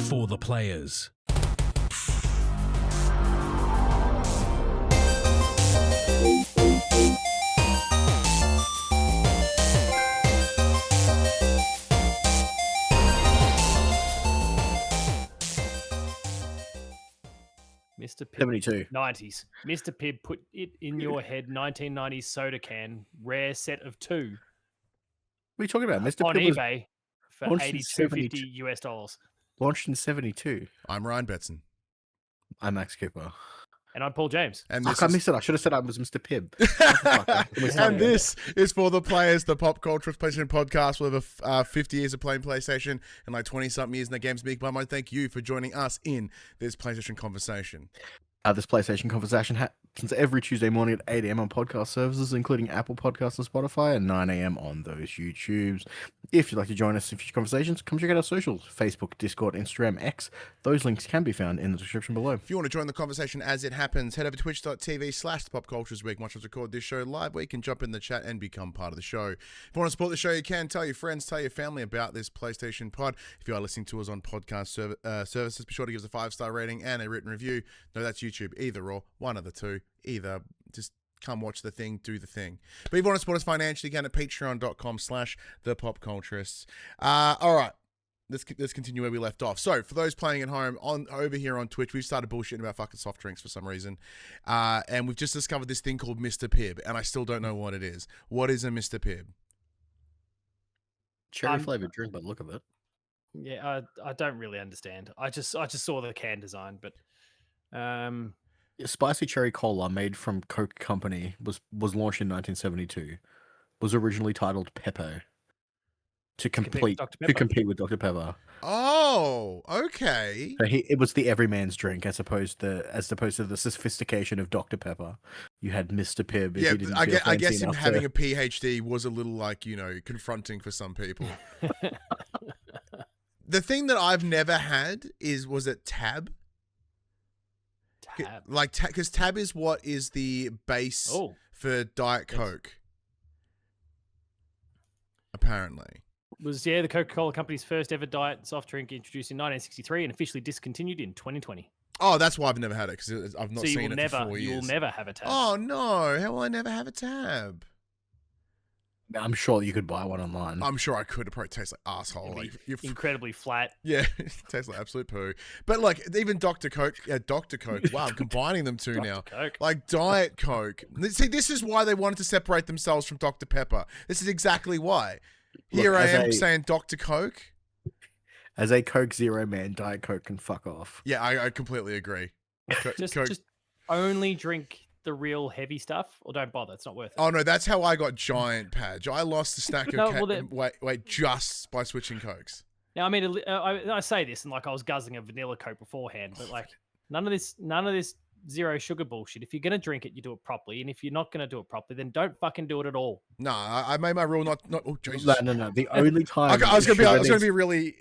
For the players. Mr. Pibb, 72. 90s. Mr. Pibb, put it in your head. 1990s soda can, rare set of 2 What are you talking about? Mr. on Pibb was eBay for launched in $82.50 US. launched in 72. I'm Ryan Betson. I'm Max Cooper. And I'm Paul James. And Fuck, I missed it. I should have said I was Mr. Pibb. And this is For the Players, the pop culture PlayStation podcast with over 50 years of playing PlayStation and like 20-something years in the games geek. But I want to thank you for joining us in this PlayStation conversation. This PlayStation conversation happens every Tuesday morning at 8 a.m. on podcast services, including Apple Podcasts and Spotify, and 9 a.m. on those YouTubes. If you'd like to join us in future conversations, come check out our socials, Facebook, Discord, Instagram, X. Those links can be found in the description below. If you want to join the conversation as it happens, head over to twitch.tv/thepopculturesweek. Watch us record this show live where you can jump in the chat and become part of the show. If you want to support the show, you can tell your friends, tell your family about this PlayStation pod. If you are listening to us on podcast services, be sure to give us a 5-star rating and a written review. No, that's YouTube. Either or, one of the two. Either. Just come watch the thing, do the thing. But if you want to support us financially, again at patreon.com/thepopculturists. All right. Let's continue where we left off. So, for those playing at home, over here on Twitch, we've started bullshitting about fucking soft drinks for some reason. And we've just discovered this thing called Mr. Pibb, and I still don't know what it is. What is a Mr. Pibb? Cherry flavored drink, but look at it. Yeah, I don't really understand. I just saw the can design, but Spicy cherry cola made from Coke Company was launched in 1972. Was originally titled Pepper to compete with Dr. Pepper. Oh, okay. So it was the everyman's drink as opposed to the sophistication of Dr. Pepper. You had Mr. Pibb. Yeah, I guess him having a PhD was a little confronting for some people. The thing that I've never had was it Tab? Because Tab is what is the base for Diet Coke. Apparently. Was the Coca-Cola company's first ever diet soft drink introduced in 1963 and officially discontinued in 2020. Oh, that's why I've never had it, because I've not seen it for 4 years. You will never have a Tab. Oh, no. How will I never have a Tab? I'm sure you could buy one online. I'm sure I could. It probably tastes like asshole. Like, incredibly flat. Yeah, it tastes like absolute poo. But like even Dr. Coke, Dr. Coke. Wow, I'm combining them two now. Coke. Like Diet Coke. See, this is why they wanted to separate themselves from Dr. Pepper. This is exactly why. Here I am saying Dr. Coke. As a Coke Zero man, Diet Coke can fuck off. Yeah, I completely agree. Just only drink the real heavy stuff, or don't bother. It's not worth it. Oh no, that's how I got Giant Paj. I lost a stack of weight just by switching Cokes. Now, I mean, I say this and like I was guzzling a vanilla Coke beforehand, but like none of this zero sugar bullshit. If you're gonna drink it, you do it properly, and if you're not gonna do it properly, then don't fucking do it at all. No, I made my rule not. Oh Jesus! No. The only time I was gonna be really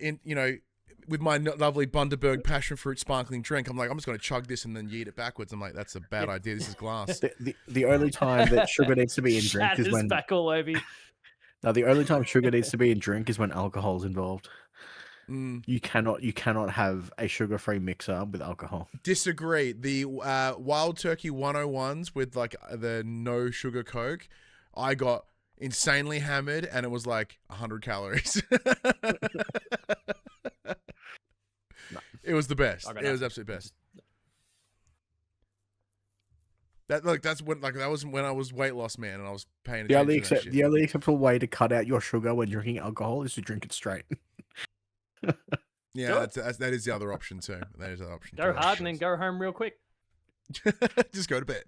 with my lovely Bundaberg passion fruit sparkling drink. I'm like, I'm just gonna chug this and then yeet it backwards. I'm like, that's a bad idea. This is glass. The only time that sugar needs to be in drink is when back all over you. No, the only time sugar needs to be in drink is when alcohol is involved. Mm. You cannot have a sugar-free mixer with alcohol. Disagree. The Wild Turkey 101s with like the no sugar Coke, I got insanely hammered and it was like 100 calories. It was the best. It was absolute best. That was when I was weight loss man and I was paying attention. The only acceptable way to cut out your sugar when drinking alcohol is to drink it straight. Yeah, that is the other option too. That is the option. Go hard and then go home real quick. Just go to bed.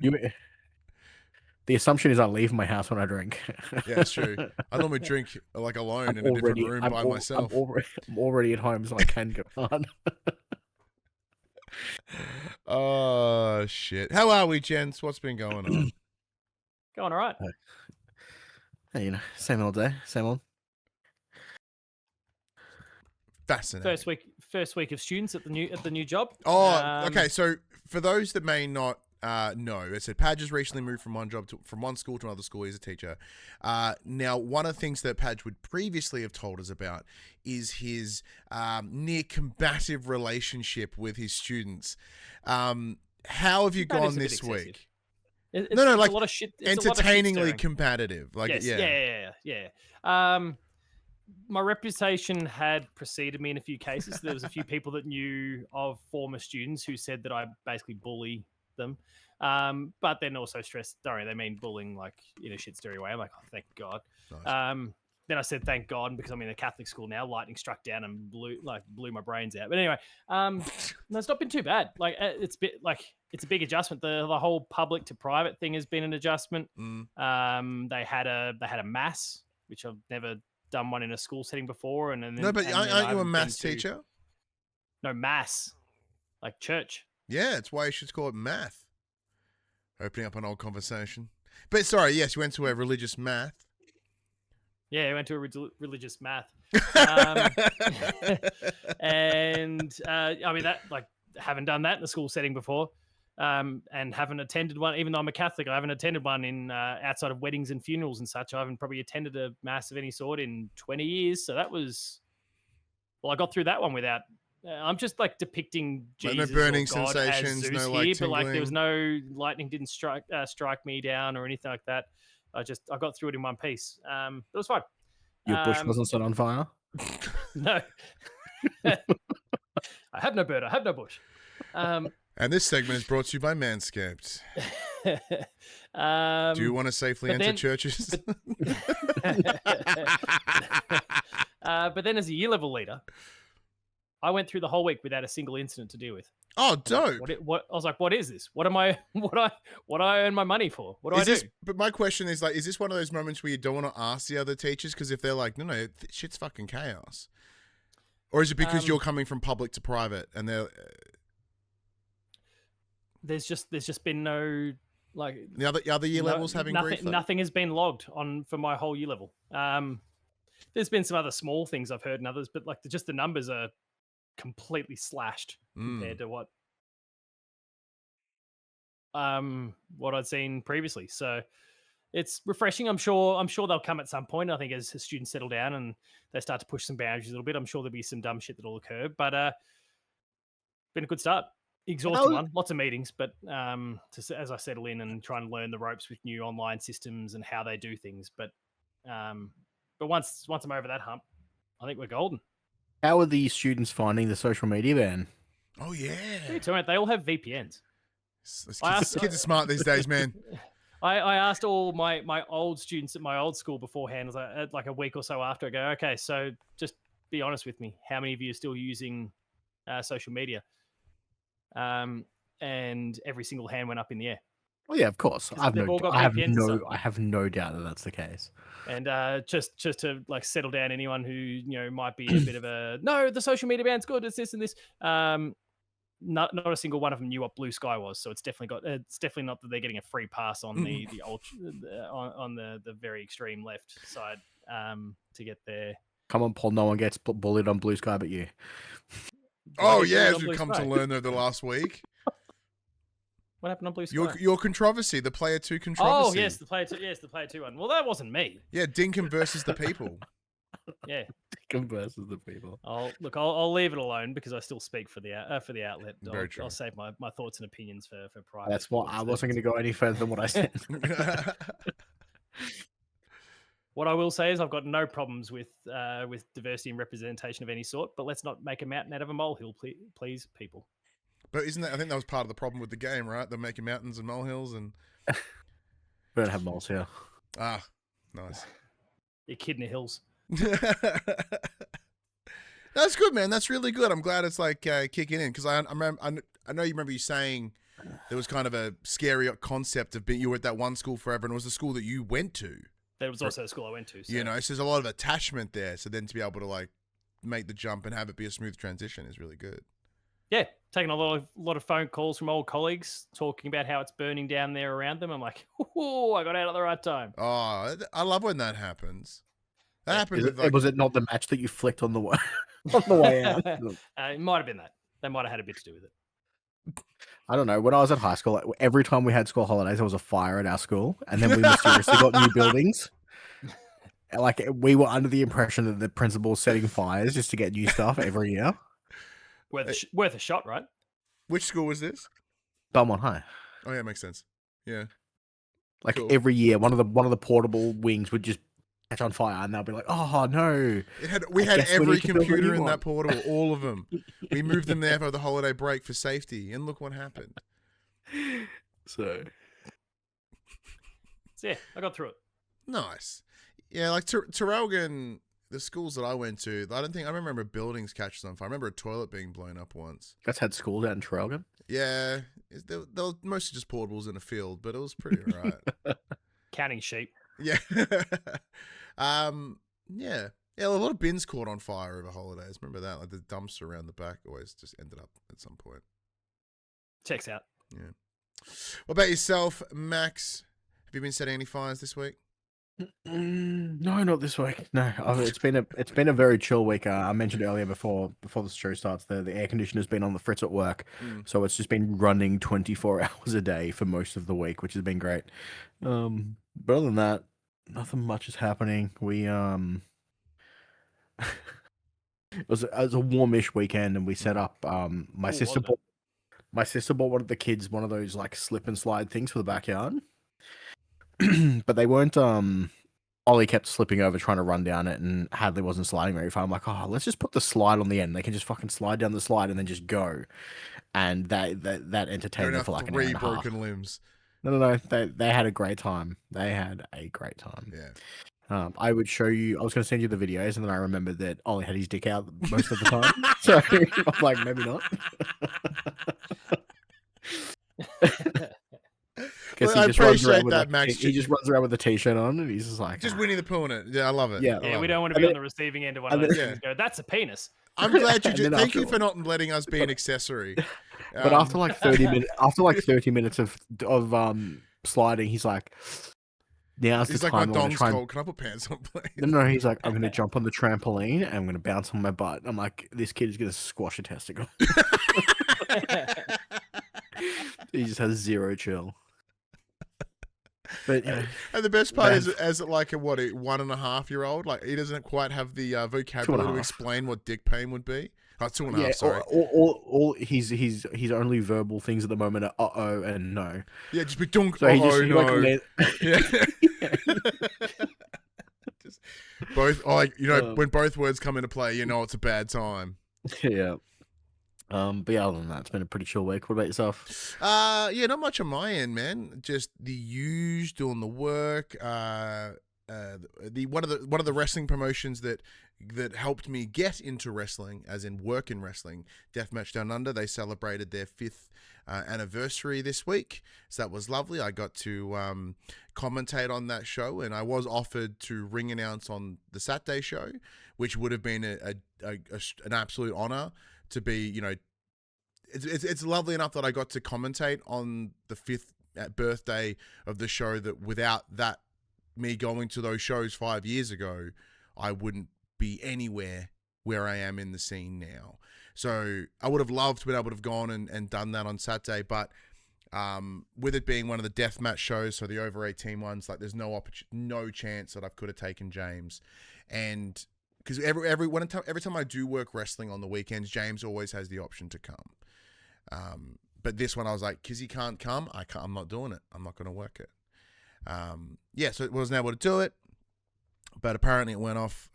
The assumption is I leave my house when I drink. Yeah, that's true. I normally drink like alone in a different room by myself. I'm already at home, so I can go hard. Oh shit! How are we, gents? What's been going on? Going all right. Hey, same old day, same old. Fascinating. First week of students at the new job. Oh, okay. So for those that may not No, it said Paj has recently moved from one school to another school. He's a teacher. Now, one of the things that Paj would previously have told us about is his near combative relationship with his students. How have you gone this week? No, like a lot of shit. Entertainingly competitive. Like, yes, yeah. My reputation had preceded me in a few cases. There was a few people that knew of former students who said that I basically bully them. But then also stressed, sorry, they mean bullying like in a shit story way. I'm like, oh, thank God. Nice. Then I said, thank God, because I'm in a Catholic school now. Lightning struck down and blew my brains out. But anyway, no, it's not been too bad. Like it's a big adjustment. The whole public to private thing has been an adjustment. They had a mass, which I've never done one in a school setting before. And then, but aren't you a maths teacher? No, mass, like church. Yeah, it's why you should call it math. Opening up an old conversation. But sorry, yes, you went to a religious math. Yeah, I went to a religious math. And I mean, that, like, haven't done that in a school setting before. And haven't attended one, even though I'm a Catholic, I haven't attended one in outside of weddings and funerals and such. I haven't probably attended a mass of any sort in 20 years. So that was, well, I got through that one without, I'm just like depicting Jesus no burning or God sensations, as Zeus no here, like but like there tingling. was no lightning didn't strike me down or anything like that. I got through it in one piece. It was fine. Your bush wasn't set on fire? No. I have no bird. I have no bush. And this segment is brought to you by Manscaped. Do you want to safely enter churches? But then as a year level leader, I went through the whole week without a single incident to deal with. Oh, dope! What I was like, what is this? What I earn my money for? What do I do? But my question is, like, is this one of those moments where you don't want to ask the other teachers because if they're like, no, shit's fucking chaos, or is it because you're coming from public to private and they're there's just been no, like, the other year levels having grief? Nothing has been logged on for my whole year level. There's been some other small things I've heard and others, but like just the numbers are completely slashed compared to what I'd seen previously. So it's refreshing. I'm sure they'll come at some point. I think as students settle down and they start to push some boundaries a little bit, I'm sure there'll be some dumb shit that'll occur. But been a good start. Exhausting one, lots of meetings, but as I settle in and try and learn the ropes with new online systems and how they do things. But once I'm over that hump, I think we're golden. How are the students finding the social media ban? Oh, yeah. They all have VPNs. Kids are smart these days, man. I asked all my old students at my old school beforehand, like a week or so after, I go, okay, so just be honest with me. How many of you are still using social media? And every single hand went up in the air. Oh yeah, of course. I have no doubt that that's the case. And just to like settle down anyone who might be a bit of a no, the social media ban's good. It's this and this. Not a single one of them knew what Blue Sky was, so it's definitely not that they're getting a free pass on the on the very extreme left side to get there. Come on, Paul. No one gets bullied on Blue Sky but you. Oh yeah, as we've come to learn over the last week. What happened on Blue Sky? Your controversy, the Player 2 controversy. Oh yes, the Player 2 one. Well, that wasn't me. Yeah, Dinkum versus the people. Yeah, Dinkum versus the people. I'll leave it alone because I still speak for the outlet. Very true. I'll save my thoughts and opinions for private. That's what I wasn't going to go any further than what I said. What I will say is I've got no problems with diversity and representation of any sort, but let's not make a mountain out of a molehill, please, people. But isn't that? I think that was part of the problem with the game, right? They're making mountains and molehills, and we don't have moles here. Ah, nice. Echidna Hills. That's good, man. That's really good. I'm glad it's like kicking in because I know you remember you saying there was kind of a scary concept of being you were at that one school forever, and it was the school that you went to. That was also the school I went to. So. So there's a lot of attachment there. So then to be able to like make the jump and have it be a smooth transition is really good. Yeah, taking a lot of phone calls from old colleagues talking about how it's burning down there around them. I'm like, oh, I got out at the right time. Oh, I love when that happens. That happens. Was it not the match that you flicked on the way on the way out? It might have been that. They might have had a bit to do with it. I don't know. When I was at high school, like, every time we had school holidays, there was a fire at our school, and then we mysteriously got new buildings. And, like, we were under the impression that the principal was setting fires just to get new stuff every year. Worth a shot, right? Which school was this? Belmont High. Oh yeah, makes sense. Yeah. Like Cool. every year, one of the portable wings would just catch on fire, and they'll be like, "Oh no!" We had guess we every need to build a computer new in one. that portable, all of them. We moved them there for the holiday break for safety, and look what happened. So So yeah, I got through it. Nice. Yeah, like Traralgon, the schools that I went to, I remember buildings catching on fire. I remember a toilet being blown up once. you guys had school down in Traralgon. Yeah, they were mostly just portables in a field, but it was pretty alright. Counting sheep. Yeah. Yeah. Yeah, a lot of bins caught on fire over holidays. Remember that? Like the dumpster around the back always just ended up at some point. Checks out. Yeah. What about yourself, Max? Have you been setting any fires this week? No, not this week. No, it's been a very chill week. I mentioned earlier before the show starts, the air conditioner's been on the fritz at work, so it's just been running 24 hours a day for most of the week, which has been great. But other than that, nothing much is happening. We it was a warmish weekend, and we set up. My sister bought one of the kids one of those like slip and slide things for the backyard, but they weren't. Ollie kept slipping over trying to run down it, and Hadley wasn't sliding very far. I'm like, oh, let's just put the slide on the end. They can just fucking slide down the slide and then just go. And that entertained them for like an hour and a half. 3 broken limbs. No. They had a great time. They had a great time. Yeah. I would show you. I was going to send you the videos, and then I remembered that Ollie had his dick out most of the time. So I'm like, maybe not. Well, I appreciate that, Max. He just runs around with a t-shirt on, and he's just like, Just Winnie the Pooh in it. Yeah, I love it. Yeah. Yeah, we don't want to be on the receiving end of one of those things. Go, that's a penis. I'm glad you did. then Thank you after- for not letting us be an accessory. But after like 30 minutes of sliding, he's like, now's the he's like, time. my dong's cold. Can I put pants on, please? No, he's like, I'm gonna jump on the trampoline and I'm gonna bounce on my butt. I'm like, this kid is gonna squash a testicle. He just has zero chill. But And the best part is, as like a 1.5-year-old, like he doesn't quite have the vocabulary to explain what dick pain would be. Oh, 2.5. Sorry. All his only verbal things at the moment are uh-oh and no. Yeah, just be dunk. So Oh he no. Yeah. Just both. Oh, like, when both words come into play, you know it's a bad time. Yeah. But yeah, other than that, it's been a pretty chill week. What about yourself? Yeah, not much on my end, man. Just the usual, doing the work. One of the wrestling promotions that helped me get into wrestling, as in work in wrestling, Deathmatch Down Under. They celebrated their 5th anniversary this week, so that was lovely. I got to commentate on that show, and I was offered to ring announce on the Saturday show, which would have been an absolute honor to be. It's lovely enough that I got to commentate on the 5th birthday of the show. That without that, me going to those shows 5 years ago, I wouldn't be anywhere where I am in the scene now. So I would have loved to be able to have gone and done that on Saturday, but with it being one of the deathmatch shows, so the over 18 ones, like there's no chance that I could have taken James. And because every time I do work wrestling on the weekends, James always has the option to come. But this one I was like, because he can't come, I'm not doing it. I'm not going to work it. So it wasn't able to do it, but apparently it went off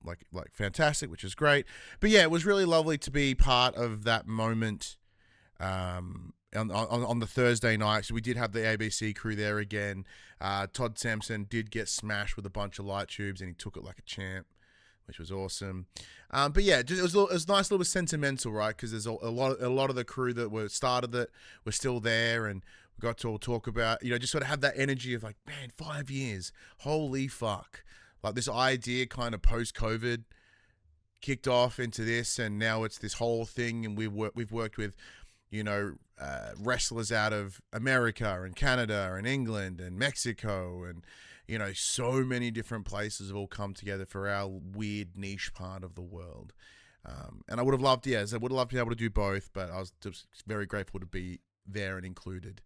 like fantastic, which is great. But yeah, it was really lovely to be part of that moment on the Thursday night. So we did have the ABC crew there again. Todd Sampson did get smashed with a bunch of light tubes, and he took it like a champ, which was awesome. But yeah, it was nice, a little bit sentimental, right? Because there's a lot of the crew that were started that were still there, and we got to all talk about, just sort of have that energy of like, man, 5 years, holy fuck. Like this idea kind of post-COVID kicked off into this, and now it's this whole thing, and we've worked with, wrestlers out of America and Canada and England and Mexico, and so many different places have all come together for our weird niche part of the world. And I would have loved, I would have loved to be able to do both, but I was just very grateful to be there and included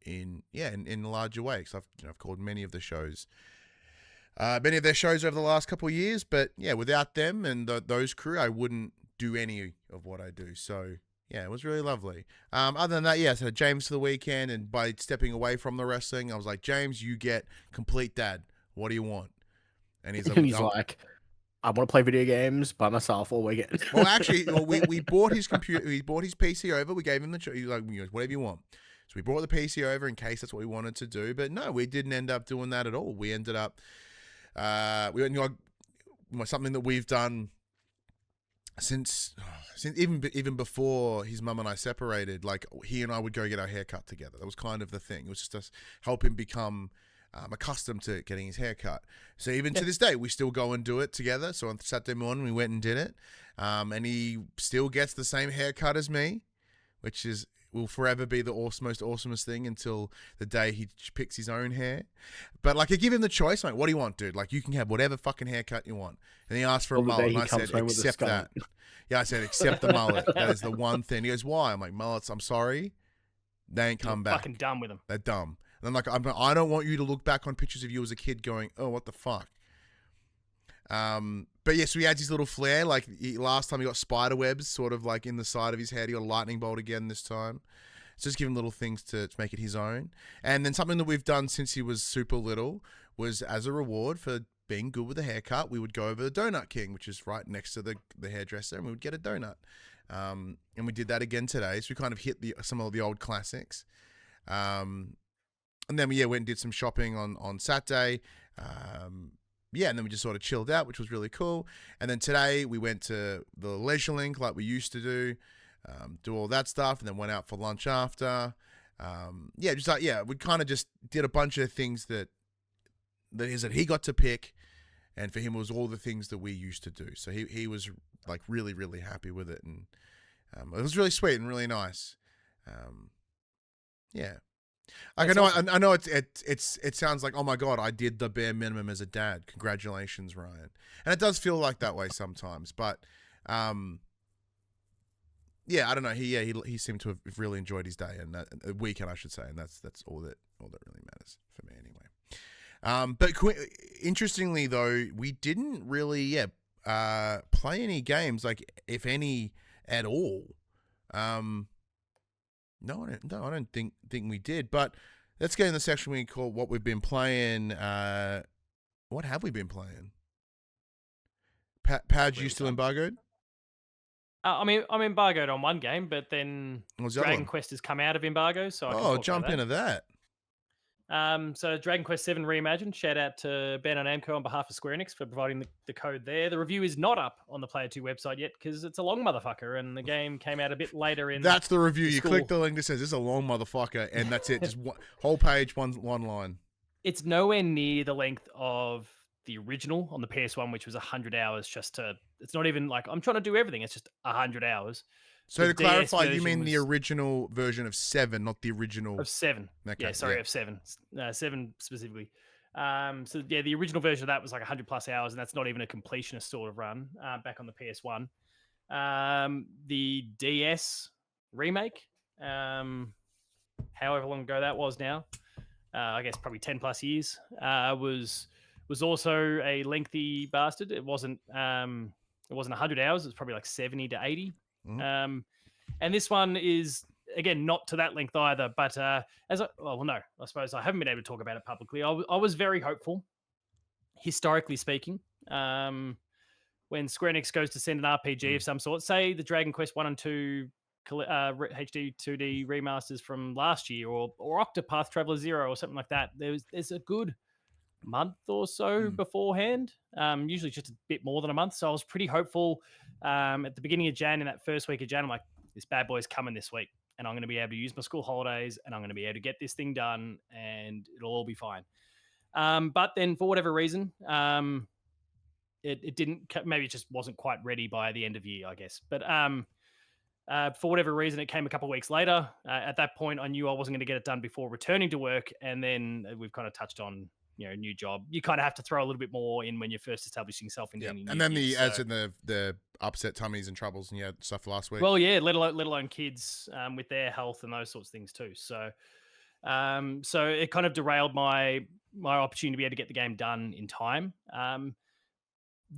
in a larger way. Because I've called many of their shows over the last couple of years, but yeah, without them and those crew, I wouldn't do any of what I do. So yeah, it was really lovely. Other than that, so James for the weekend, and by stepping away from the wrestling, I was like, James, you get complete dad. What do you want? And he's like, I want to play video games by myself all weekend. Well, actually, we bought his computer. We bought his PC over. We gave him the choice. He was like, whatever you want. So we brought the PC over in case that's what we wanted to do. But no, we didn't end up doing that at all. We ended up, something that we've done since even before his mum and I separated. Like, he and I would go get our hair cut together. That was kind of the thing. It was just us help him become accustomed to getting his hair cut. So even to this day, we still go and do it together. So on Saturday morning, we went and did it. And he still gets the same haircut as me, which will forever be the most awesomest thing until the day he picks his own hair. But like, I give him the choice, like, what do you want, dude? Like, you can have whatever fucking haircut you want. And he asked for a mullet, and I said, accept that. Yeah, I said, accept the mullet. That is the one thing. He goes, why? I'm like, mullets, I'm sorry, they ain't come back. Fucking done with them. They're dumb. And I'm like, I don't want you to look back on pictures of you as a kid going, oh, what the fuck? But yeah, so he had his little flair. Like, last time he got spider webs sort of like in the side of his head. He got a lightning bolt again this time. So just give him little things to make it his own. And then something that we've done since he was super little was, as a reward for being good with the haircut, we would go over the Donut King, which is right next to the hairdresser, and we would get a donut. And we did that again today. So we kind of hit some of the old classics. And then we went and did some shopping on Saturday. And then we just sort of chilled out, which was really cool. And then today we went to the Leisure Link like we used to do all that stuff, and then went out for lunch after. We kind of just did a bunch of things that he got to pick, and for him it was all the things that we used to do. So he was like really, really happy with it, and it was really sweet and really nice. I know it sounds like, oh my God, I did the bare minimum as a dad. Congratulations, Ryan. And it does feel like that way sometimes, but I don't know. He seemed to have really enjoyed his day and weekend, I should say, and that's all that really matters for me anyway. But interestingly though, we didn't really play any games, like if any at all. No, I don't think we did. But let's get in the section we call what we've been playing. What have we been playing? Paj, you still embargoed? I'm embargoed on one game, but then Dragon Quest has come out of embargo, so I can jump into that. So Dragon Quest VII Reimagined, shout out to Bandai Namco on behalf of Square Enix for providing the code there. The review is not up on the Player 2 website yet because it's a long motherfucker, and the game came out a bit later in. That's the review. You click the link that says this is a long motherfucker, and that's it. Just whole page, one line. It's nowhere near the length of the original on the PS1, which was 100 hours. It's not even like I'm trying to do everything. It's just 100 hours. So to clarify, you mean the original version of 7, not the original... Of 7. Okay, of 7. 7 specifically. The original version of that was like 100 plus hours, and that's not even a completionist sort of run back on the PS1. The DS remake, however long ago that was now, I guess probably 10 plus years, was also a lengthy bastard. It wasn't 100 hours. It was probably like 70 to 80. Mm-hmm. And this one is, again, not to that length either, but I suppose I haven't been able to talk about it publicly. I was very hopeful, historically speaking, when Square Enix goes to send an RPG of some sort, say the Dragon Quest 1 and 2 HD 2D remasters from last year, or Octopath Traveller 0 or something like that. There's a good month or so beforehand, usually just a bit more than a month. So I was pretty hopeful at the beginning of Jan, in that first week of Jan. I'm like, this bad boy's coming this week, and I'm going to be able to use my school holidays, and I'm going to be able to get this thing done, and it'll all be fine. But then for whatever reason, it didn't, maybe it just wasn't quite ready by the end of year, I guess. But for whatever reason, it came a couple of weeks later. At that point, I knew I wasn't going to get it done before returning to work. And then we've kind of touched on new job. You kind of have to throw a little bit more in when you're first establishing yourself in any new And then gig, as in the upset tummies and troubles and you had stuff last week. well, yeah, let alone kids with their health and those sorts of things too. So so it kind of derailed my opportunity to be able to get the game done in time.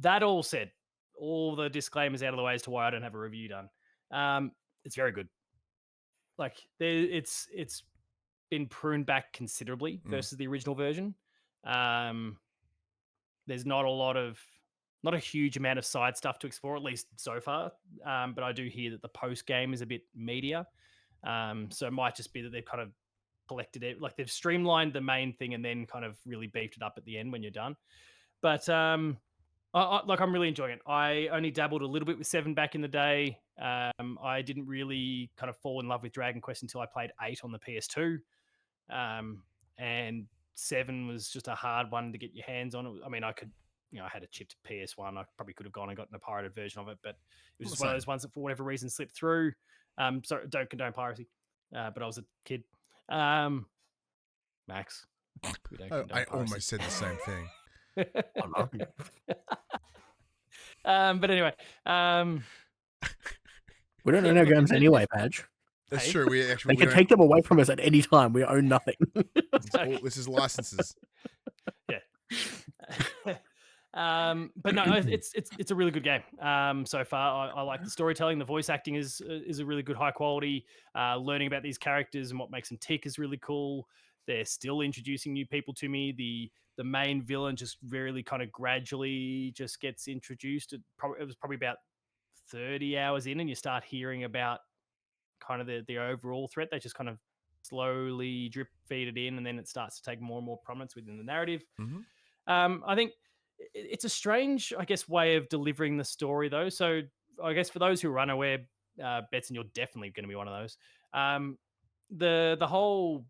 That all said, all the disclaimers out of the way as to why I don't have a review done. It's very good. Like it's been pruned back considerably versus the original version. There's not a huge amount of side stuff to explore, at least so far. But I do hear that the post game is a bit meatier. So it might just be that they've kind of collected it, like they've streamlined the main thing and then kind of really beefed it up at the end when you're done. But I'm really enjoying it. I only dabbled a little bit with 7 back in the day. I didn't really kind of fall in love with Dragon Quest until I played 8 on the PS2. And 7 was just a hard one to get your hands on. I mean, I could, I had a chipped PS1. I probably could have gone and gotten a pirated version of it, but it was just one of those ones that for whatever reason slipped through. Sorry, don't condone piracy, but I was a kid. Max, we don't condone I piracy. almost said the same thing. But anyway, we don't own our games anyway, Paj. That's Hey. true. We actually They can take them away from us at any time. We own nothing. this is licenses. Yeah. But no, it's a really good game. So far, I like the storytelling. The voice acting is a really good, high quality. Learning about these characters and what makes them tick is really cool. They're still introducing new people to me. The main villain just really kind of gradually just gets introduced. It was probably about 30 hours in, and you start hearing about kind of the overall threat. They just kind of slowly drip feed it in, and then it starts to take more and more prominence within the narrative. I think it's a strange, I guess, way of delivering the story, though. So I guess for those who are unaware, Betson, you're definitely going to be one of those. The whole,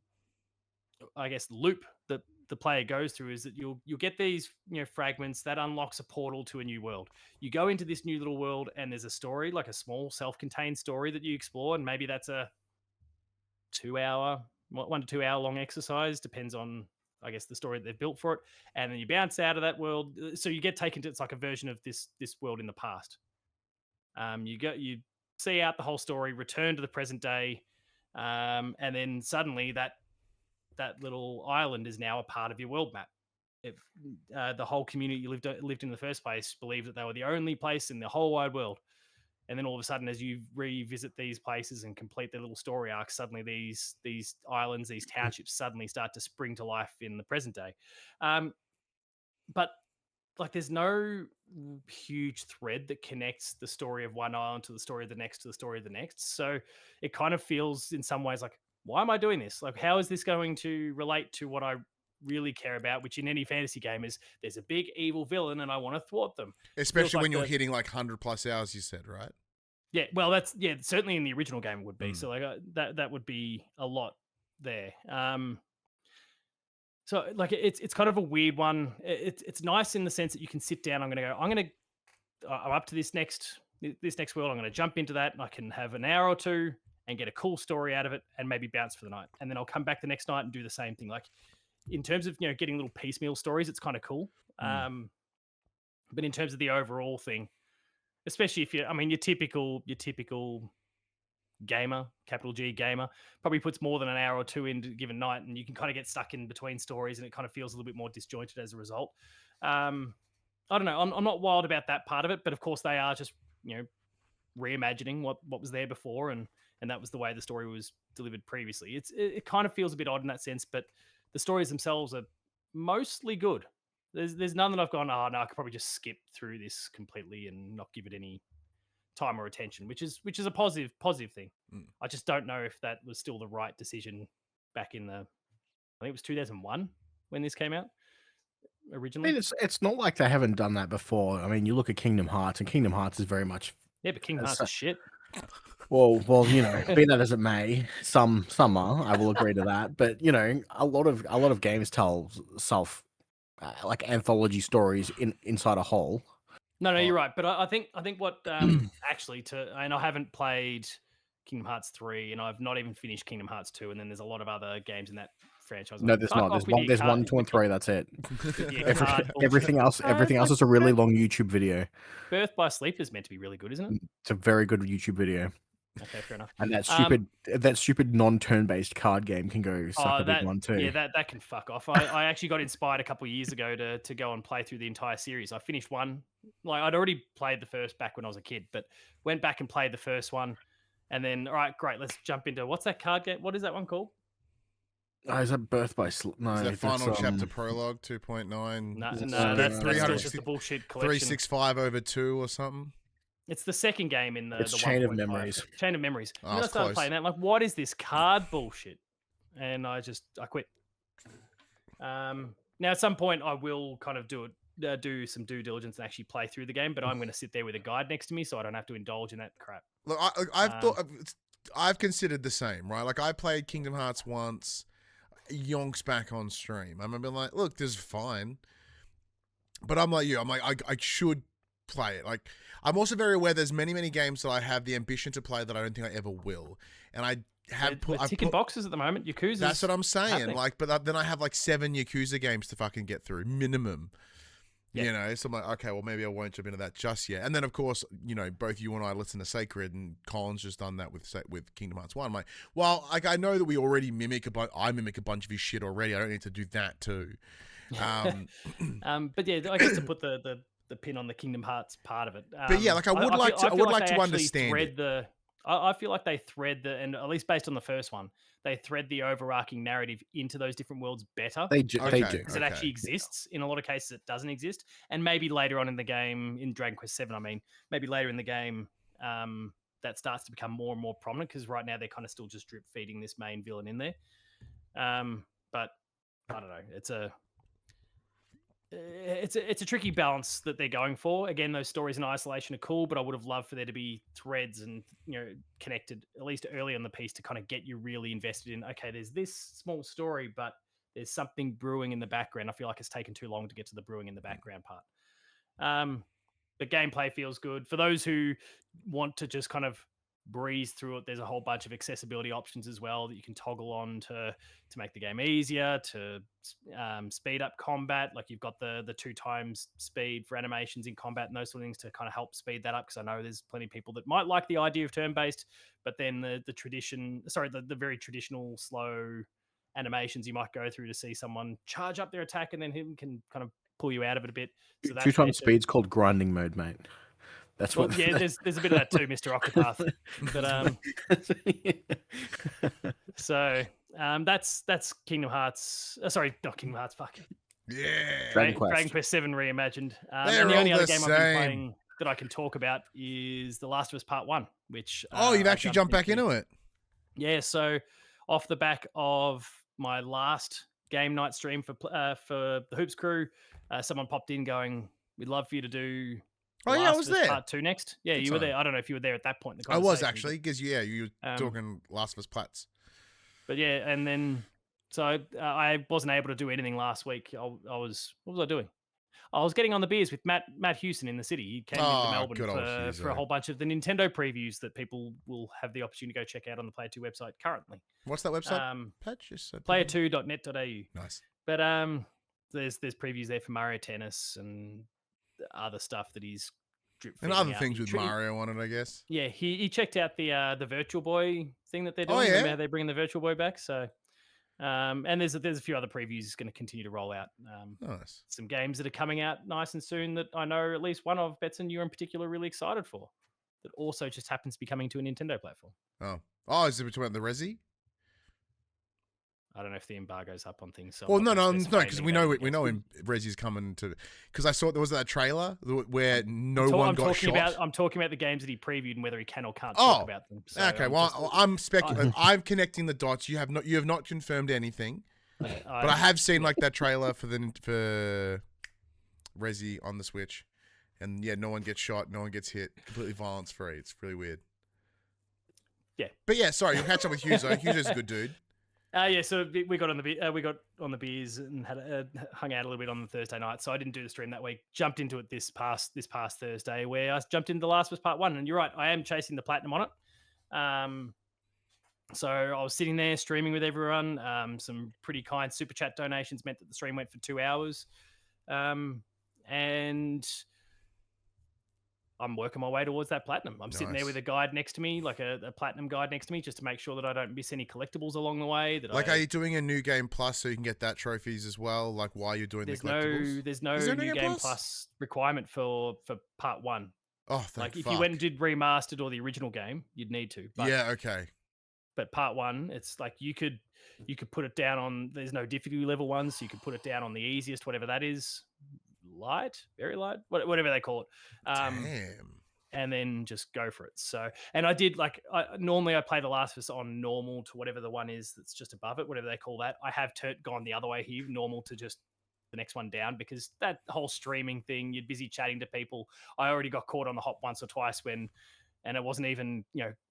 I guess, loop that the player goes through is that you'll get these fragments that unlocks a portal to a new world. You go into this new little world, and there's a story, like a small self-contained story that you explore, and maybe that's a 1 to 2 hour long exercise, depends on, I guess, the story that they've built for it. And then you bounce out of that world, so you get taken to, it's like a version of this world in the past. You see out the whole story, return to the present day, and then suddenly that little island is now a part of your world map. The whole community you lived in the first place believed that they were the only place in the whole wide world. And then all of a sudden, as you revisit these places and complete their little story arcs, suddenly these islands, these townships suddenly start to spring to life in the present day. But like, there's no huge thread that connects the story of one island to the story of the next to the story of the next. So it kind of feels in some ways like, why am I doing this? Like, how is this going to relate to what I really care about, which in any fantasy game is there's a big evil villain and I want to thwart them. Especially when you're hitting like 100+ hours, you said, right? Yeah, well, that's certainly in the original game it would be. So like that would be a lot there. So like it's kind of a weird one. It's nice in the sense that you can sit down. I'm up to this next world. I'm going to jump into that, and I can have an hour or two and get a cool story out of it, and maybe bounce for the night. And then I'll come back the next night and do the same thing. Like, in terms of getting little piecemeal stories, it's kind of cool. But in terms of the overall thing, especially if your typical gamer, capital G gamer, probably puts more than an hour or two into a given night, and you can kind of get stuck in between stories, and it kind of feels a little bit more disjointed as a result. I don't know. I'm not wild about that part of it, but of course they are just reimagining what was there before, and that was the way the story was delivered previously. It kind of feels a bit odd in that sense, but the stories themselves are mostly good. There's none that I've gone, oh no, I could probably just skip through this completely and not give it any time or attention, which is a positive thing. I just don't know if that was still the right decision back in I think it was 2001 when this came out originally. I mean, it's not like they haven't done that before. I mean, you look at Kingdom Hearts, and Kingdom Hearts is very much but Kingdom Hearts is shit. Well, be that as it may, some are. I will agree to that. But a lot of games tell like anthology stories inside a whole. No, you're right. But I think what actually and I haven't played Kingdom Hearts 3, and I've not even finished Kingdom Hearts 2, and then there's a lot of other games in that franchise. No, Like, there's fuck not. off There's with one. your There's card- 1, 2, and 3. That's it. with your Every, card bullshit. everything else is a really long YouTube video. Birth by Sleep is meant to be really good, isn't it? It's a very good YouTube video. Okay, fair enough. And that stupid non-turn-based card game can go suck a big one too. Yeah, that can fuck off. I actually got inspired a couple of years ago to go and play through the entire series. I finished one, like I'd already played the first back when I was a kid, but went back and played the first one, and then all right, great, let's jump into what's that card game? What is that one called? Oh, is that Birth by Sleep? No, Is that final that's, chapter prologue 2.9? No, Is it that's still 300 just a bullshit collection. 365 over 2 or something? It's the second game in the It's the Chain of 1.5. Memories. Chain of Memories. Oh, And then I it's started close. playing that. Like, what is this card bullshit? And I quit. Now, at some point, I will kind of do some due diligence and actually play through the game. But I'm going to sit there with a guide next to me, so I don't have to indulge in that crap. Look, I've considered the same, right? Like I played Kingdom Hearts once, yonks back on stream. I remember like, look, this is fine, but I'm like you. I'm like I should play it. Like I'm also very aware there's many games that I have the ambition to play that I don't think I ever will, and I have We're ticking boxes at the moment. Yakuza. That's what I'm saying. happening. Like, but then I have like 7 Yakuza games to fucking get through minimum. Yeah. You know, so I'm like, okay, well, maybe I won't jump into that just yet. And then, of course, you know, both you and I listen to Sacred, and Colin's just done that with Kingdom Hearts 1. I'm like, well, like, I know that we already mimic I mimic a bunch of his shit already. I don't need to do that too. But yeah, I guess to put the pin on the Kingdom Hearts part of it. But yeah, like, I would like to they understand thread it. I feel like they thread and at least based on the first one, they thread the overarching narrative into those different worlds better. They do. Okay. Because it actually exists. In a lot of cases, it doesn't exist. And maybe later on in the game, in Dragon Quest VII, I mean, maybe later in the game, that starts to become more and more prominent because right now they're kind of still just drip feeding this main villain in there. But I don't know. It's a tricky balance that they're going for. Again, those stories in isolation are cool, but I would have loved for there to be threads and connected at least early on the piece to kind of get you really invested in. Okay, there's this small story, but there's something brewing in the background. I feel like it's taken too long to get to the brewing in the background part. But gameplay feels good for those who want to just kind of breeze through it. There's a whole bunch of accessibility options as well that you can toggle on to make the game easier, to speed up combat. Like you've got the 2 times speed for animations in combat and those sort of things to kind of help speed that up, because I know there's plenty of people that might like the idea of turn-based, but then the very traditional slow animations you might go through to see someone charge up their attack and then him can kind of pull you out of it a bit. So that's 2 times speed's called grinding mode, mate. That's what. Yeah, there's a bit of that too, Mr. Octopath. But that's Kingdom Hearts. Sorry, not Kingdom Hearts. Fuck. Yeah. Dragon Quest VII Reimagined. They're And the only all other the game I've been same. playing that I can talk about is The Last of Us Part 1, which You've I actually jumped back into it. Yeah, so off the back of my last game night stream for the Hoops crew, someone popped in going, "We'd love for you to do." Oh yeah, I Last was of Us there. Part 2 next. Yeah, Good you were time. there. I don't know if you were there at that point in the I was conversation, actually, because you were talking Last of Us Plats. But yeah, and then so I wasn't able to do anything last week. What was I doing? I was getting on the beers with Matt Hewson in the city. He came into Melbourne good old for a Hughesy. whole bunch of the Nintendo previews that people will have the opportunity to go check out on the Player 2 website currently. What's that website? Patch? Just so Player2.net.au. Nice. But there's previews there for Mario Tennis and other stuff that he's drip And feeding other out. things with Mario on it, I guess. Yeah, he checked out the Virtual Boy thing that they're doing. Oh, yeah? Remember how they're bringing the Virtual Boy back? So, and there's a few other previews going to continue to roll out. Nice. Some games that are coming out nice and soon that I know at least one of Betson you're in particular really excited for. That also just happens to be coming to a Nintendo platform. Is it between the Resi? I don't know if the embargo's up on things. So Well, I'm no, not gonna specify because anything we about it. know Resi's coming to. Because I saw there was that trailer where no I'm one got talking shot. I'm talking about the games that he previewed and whether he can or can't talk about them. So Okay, I'm speculating. I'm connecting the dots. You have not confirmed anything, but I have seen like that trailer for Resi on the Switch, and yeah, no one gets shot, no one gets hit, completely violence free. It's really weird. Yeah, but yeah, sorry, you'll catch up with Hughesy. Hughesy's a good dude. Yeah, so we got on the beers and had hung out a little bit on the Thursday night. So I didn't do the stream that week. Jumped into it this past Thursday, where I jumped into The Last of Us Part 1. And you're right, I am chasing the platinum on it. So I was sitting there streaming with everyone. Some pretty kind super chat donations meant that the stream went for 2 hours. And I'm working my way towards that platinum. I'm sitting there with a guide next to me, like a platinum guide next to me, just to make sure that I don't miss any collectibles along the way. Are you doing a new game plus so you can get that trophies as well? Like while you're doing the collectibles? There's no new game plus requirement for part 1. Oh, thank if you went and did remastered or the original game, you'd need to. But, yeah, okay. But part 1, it's like you could put it down on. There's no difficulty level ones, so you could put it down on the easiest, whatever that is. Light, very light, whatever they call it. Damn. And then just go for it. So, and I did normally I play The Last of Us on normal to whatever the one is that's just above it, whatever they call that. I have gone the other way here, normal to just the next one down, because that whole streaming thing, you're busy chatting to people. I already got caught on the hop once or twice and it wasn't even,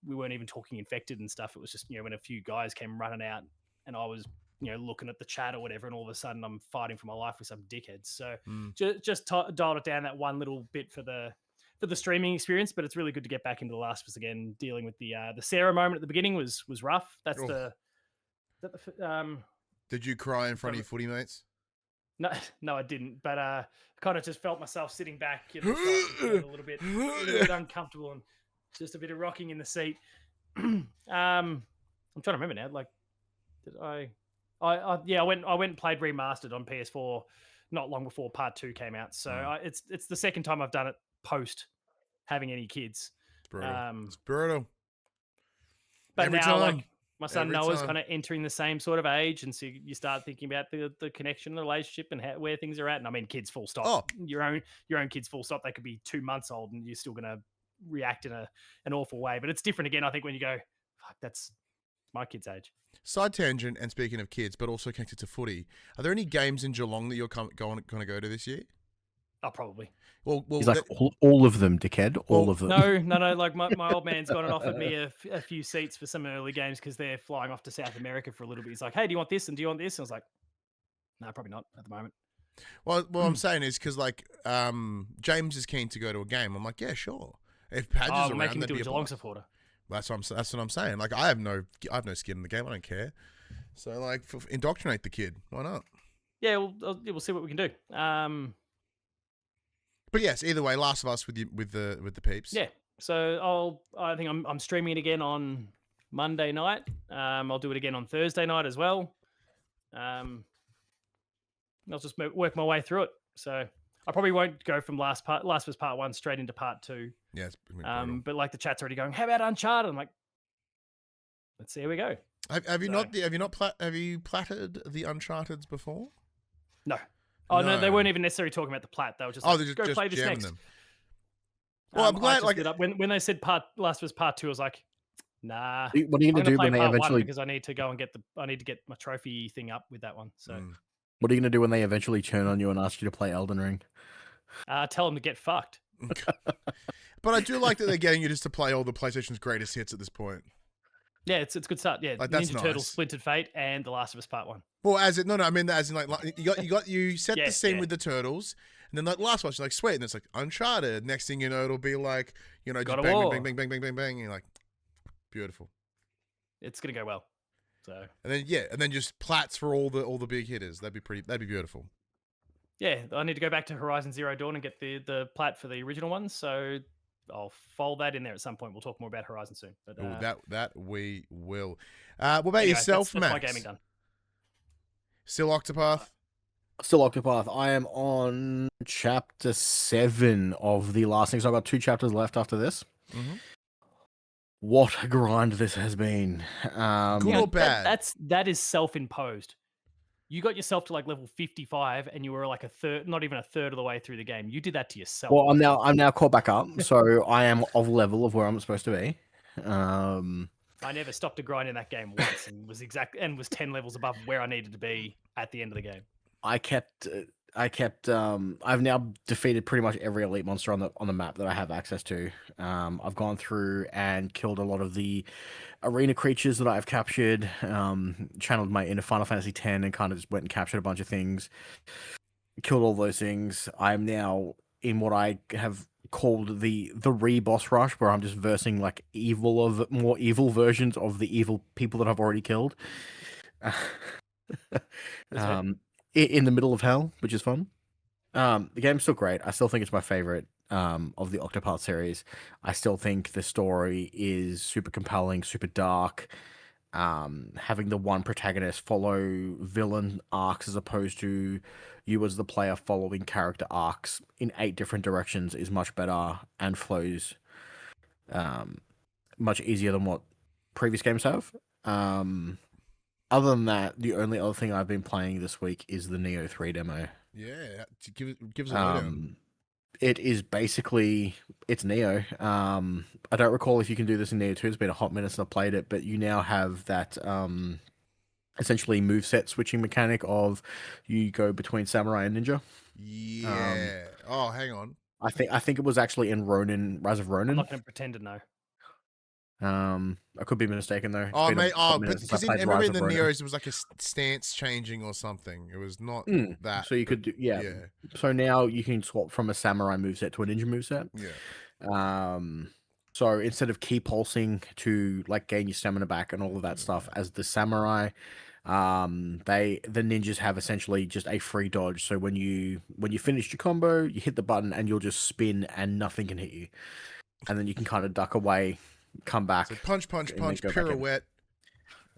we weren't even talking infected and stuff. It was just, when a few guys came running out and I was, looking at the chat or whatever, and all of a sudden I'm fighting for my life with some dickheads. So just dialed it down that one little bit for the streaming experience, but it's really good to get back into The Last of Us again. Dealing with the Sarah moment at the beginning was rough. That's Did you cry in front of your footy mates? No, I didn't. But I kind of just felt myself sitting back, a little bit uncomfortable, and just a bit of rocking in the seat. I'm trying to remember now. Like, did I went and played Remastered on PS4 not long before Part 2 came out. So it's the second time I've done it post having any kids. It's brutal. It's brutal. But every now, time. My son Noah's kind of entering the same sort of age, and so you start thinking about the connection, the relationship, and where things are at. And I mean, kids, full stop. Oh. Your own kids, full stop. They could be 2 months old, and you're still going to react in an awful way. But it's different again, I think, when you go, fuck, that's my kid's age. Side tangent, and speaking of kids, but also connected to footy, are there any games in Geelong that you're going to go to this year? Oh, probably. Well, he's like all of them, dickhead. All of them. No. Like my old man's gone and offered me a few seats for some early games because they're flying off to South America for a little bit. He's like, "Hey, do you want this? And do you want this?" And I was like, "No, probably not at the moment." Well, what I'm saying is because James is keen to go to a game. I'm like, yeah, sure. If Paj is around, make him do a Geelong supporter. That's what I'm saying. Like, I have no skin in the game. I don't care. So, like, indoctrinate the kid. Why not? Yeah, we'll see what we can do. But yes, either way, Last of Us with the peeps. Yeah. So I think I'm streaming it again on Monday night. I'll do it again on Thursday night as well. I'll just work my way through it. So I probably won't go from Last of Us Part 1 straight into Part 2. Yeah. But like the chat's already going, how about Uncharted? I'm like, let's see how we go. Have you platted the Uncharteds before? No. Oh no, they weren't even necessarily talking about the plat. They were just like, go play this next. Them. Well, I'm glad. When they said Last of Us Part 2, I was like, nah. What are you going to do when they eventually? Because I need to go and get my trophy thing up with that one. So. What are you going to do when they eventually turn on you and ask you to play Elden Ring? Tell them to get fucked. But I do like that they're getting you just to play all the PlayStation's greatest hits at this point. Yeah, it's a good start. Yeah, like, Ninja Turtles, Splintered Fate, and The Last of Us Part 1. Well, I mean as in like you set the scene with the turtles, and then like last one, you're like sweet, and it's like Uncharted. Next thing you know, it'll be like just bang, bang, bang, bang, bang, bang, bang, and you're like, beautiful. It's gonna go well. So and then just plats for all the big hitters. That'd be beautiful. Yeah, I need to go back to Horizon Zero Dawn and get the plat for the original ones. So I'll fold that in there at some point. We'll talk more about Horizon soon. But that we will. What about yourself, Max? That's my gaming done. Still Octopath? Still Octopath. I am on chapter 7 of the last thing. So I've got 2 chapters left after this. Mm-hmm. What a grind this has been. Good or bad? That is self-imposed. You got yourself to like level 55 and you were like not even a third of the way through the game. You did that to yourself. Well, I'm now caught back up, so I am of level of where I'm supposed to be. I never stopped a grind in that game once and was 10 levels above where I needed to be at the end of the game. I've now defeated pretty much every elite monster on the map that I have access to. I've gone through and killed a lot of the arena creatures that I've captured, channeled my inner Final Fantasy X and kind of just went and captured a bunch of things, killed all those things. I'm now in what I have called the re-boss rush, where I'm just versing like more evil versions of the evil people that I've already killed. In the middle of hell, which is fun. The game's still great. I still think it's my favorite of the Octopath series. I still think the story is super compelling, super dark. Having the one protagonist follow villain arcs as opposed to you as the player following character arcs in 8 different directions is much better and flows much easier than what previous games have. Other than that, the only other thing I've been playing this week is the Nioh 3 demo. Yeah, give us a lowdown. It is basically, it's Nioh. I don't recall if you can do this in Nioh 2. It's been a hot minute since I played it, but you now have that essentially moveset switching mechanic of you go between samurai and ninja. Yeah. Hang on. I think it was actually in Rise of Ronin. I'm not going to pretend to know. I could be mistaken though. But because remember in the Neos it was like a stance changing or something. It was not that. So you could do, yeah. So now you can swap from a samurai moveset to a ninja moveset. Yeah. So instead of key pulsing to like gain your stamina back and all of that stuff, as the samurai, the ninjas have essentially just a free dodge. So when you finish your combo, you hit the button and you'll just spin and nothing can hit you, and then you can kind of duck away, come back. So punch, pirouette.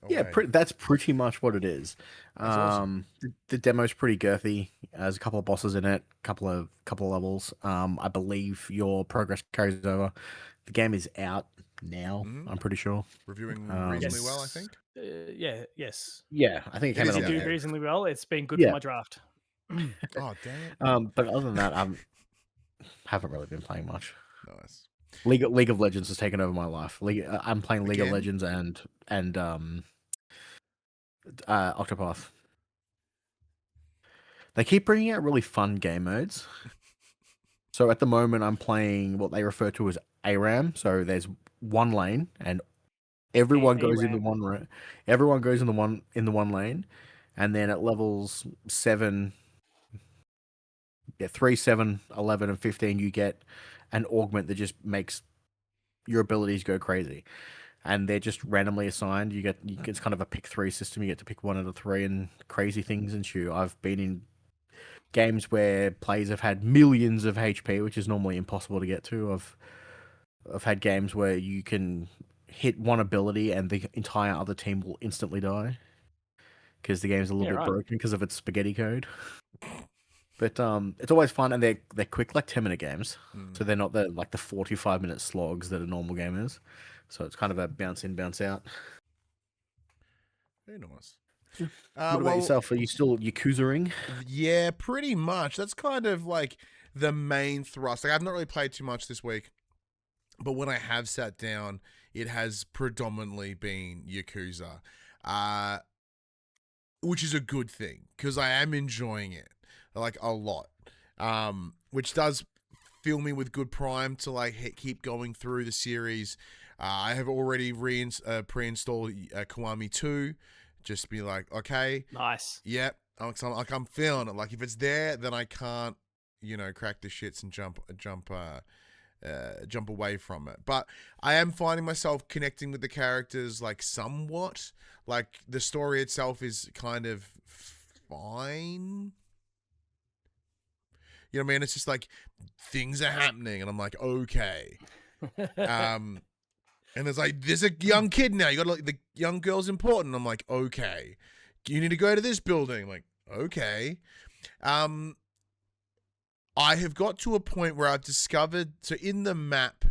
Yeah, that's pretty much what it is. Awesome. The demo's pretty girthy. There's a couple of bosses in it, couple of levels. I believe your progress carries over. The game is out now. I'm pretty sure. Reviewing reasonably well, I think. Yes. Yeah, I think it came out. Do reasonably well. It's been good for my draft. Oh damn it! But other than that, I haven't really been playing much. Nice. League of Legends has taken over my life. I'm playing League of Legends and Octopath. They keep bringing out really fun game modes. So at the moment, I'm playing what they refer to as ARAM. So there's one lane, and everyone goes in the one. Everyone goes in the one lane, and then at levels 7, 3, 7, 11, and 15, you get an augment that just makes your abilities go crazy. And they're just randomly assigned. It's kind of a pick 3 system. You get to pick one out of 3, and crazy things ensue. I've been in games where players have had millions of HP, which is normally impossible to get to. I've had games where you can hit one ability and the entire other team will instantly die because the game's a little bit broken because of its spaghetti code. But it's always fun, and they're quick, like 10-minute games. So they're not the 45-minute slogs that a normal game is. So it's kind of a bounce in, bounce out. Very nice. What about yourself? Are you still Yakuza-ing? Yeah, pretty much. That's kind of like the main thrust. Like, I've not really played too much this week, but when I have sat down, it has predominantly been Yakuza, which is a good thing because I am enjoying it like a lot, which does fill me with good prime to like keep going through the series. I have already pre-installed Kiwami 2. Just be like, okay, nice. Yep. I'm feeling it. Like if it's there, then I can't, crack the shits and jump away from it. But I am finding myself connecting with the characters like somewhat. Like the story itself is kind of fine. You know what I mean? It's just like things are happening, and I'm like, okay. And there's a young kid now. You got to like the young girl's important. I'm like, okay. You need to go to this building. I'm like, okay. I have got to a point where I've discovered, so in the map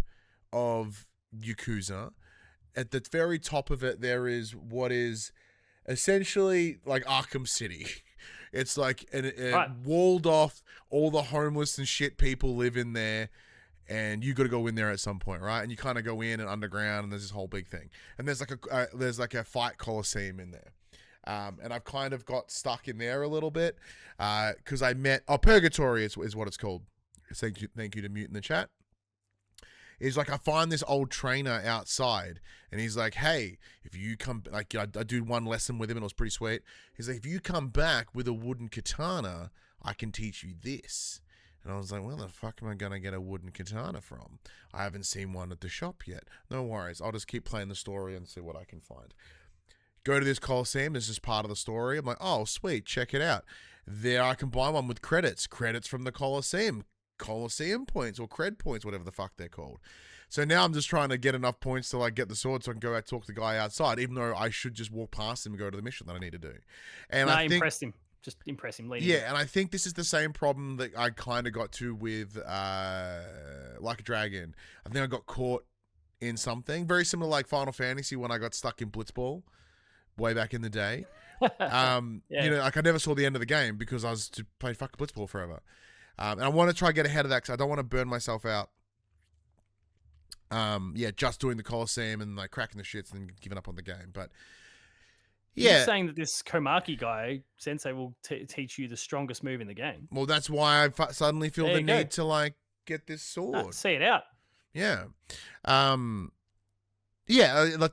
of Yakuza, at the very top of it, there is what is essentially like Arkham City. It's like walled off, all the homeless and shit people live in there. And you got to go in there at some point, right? And you kind of go in and underground, and there's this whole big thing. And there's like a fight coliseum in there. And I've kind of got stuck in there a little bit because I met Purgatory is what it's called. Thank you to Mute in the chat. Is like I find this old trainer outside, and he's like, "Hey, if you come, like I do one lesson with him, and it was pretty sweet. He's like, if you come back with a wooden katana, I can teach you this." And I was like, where the fuck am I going to get a wooden katana from? I haven't seen one at the shop yet. No worries. I'll just keep playing the story and see what I can find. Go to this Coliseum. This is part of the story. I'm like, oh, sweet. Check it out. There I can buy one with credits. Credits from the Coliseum. Coliseum points or cred points, whatever the fuck they're called. So now I'm just trying to get enough points to like get the sword so I can go out talk to the guy outside, even though I should just walk past him and go to the mission that I need to do. And I think, impressed him. Just impress him. Yeah, and I think this is the same problem that I kind of got to with Like a Dragon. I think I got caught in something very similar like Final Fantasy when I got stuck in Blitzball way back in the day. Yeah. You know, like I never saw the end of the game because I was to play fucking Blitzball forever. And I want to try to get ahead of that because I don't want to burn myself out. Just doing the Coliseum and like cracking the shits and giving up on the game. But yeah, you're saying that this Komaki guy Sensei will teach you the strongest move in the game. Well, that's why I suddenly feel the need to like get this sword. See it out. Yeah. Like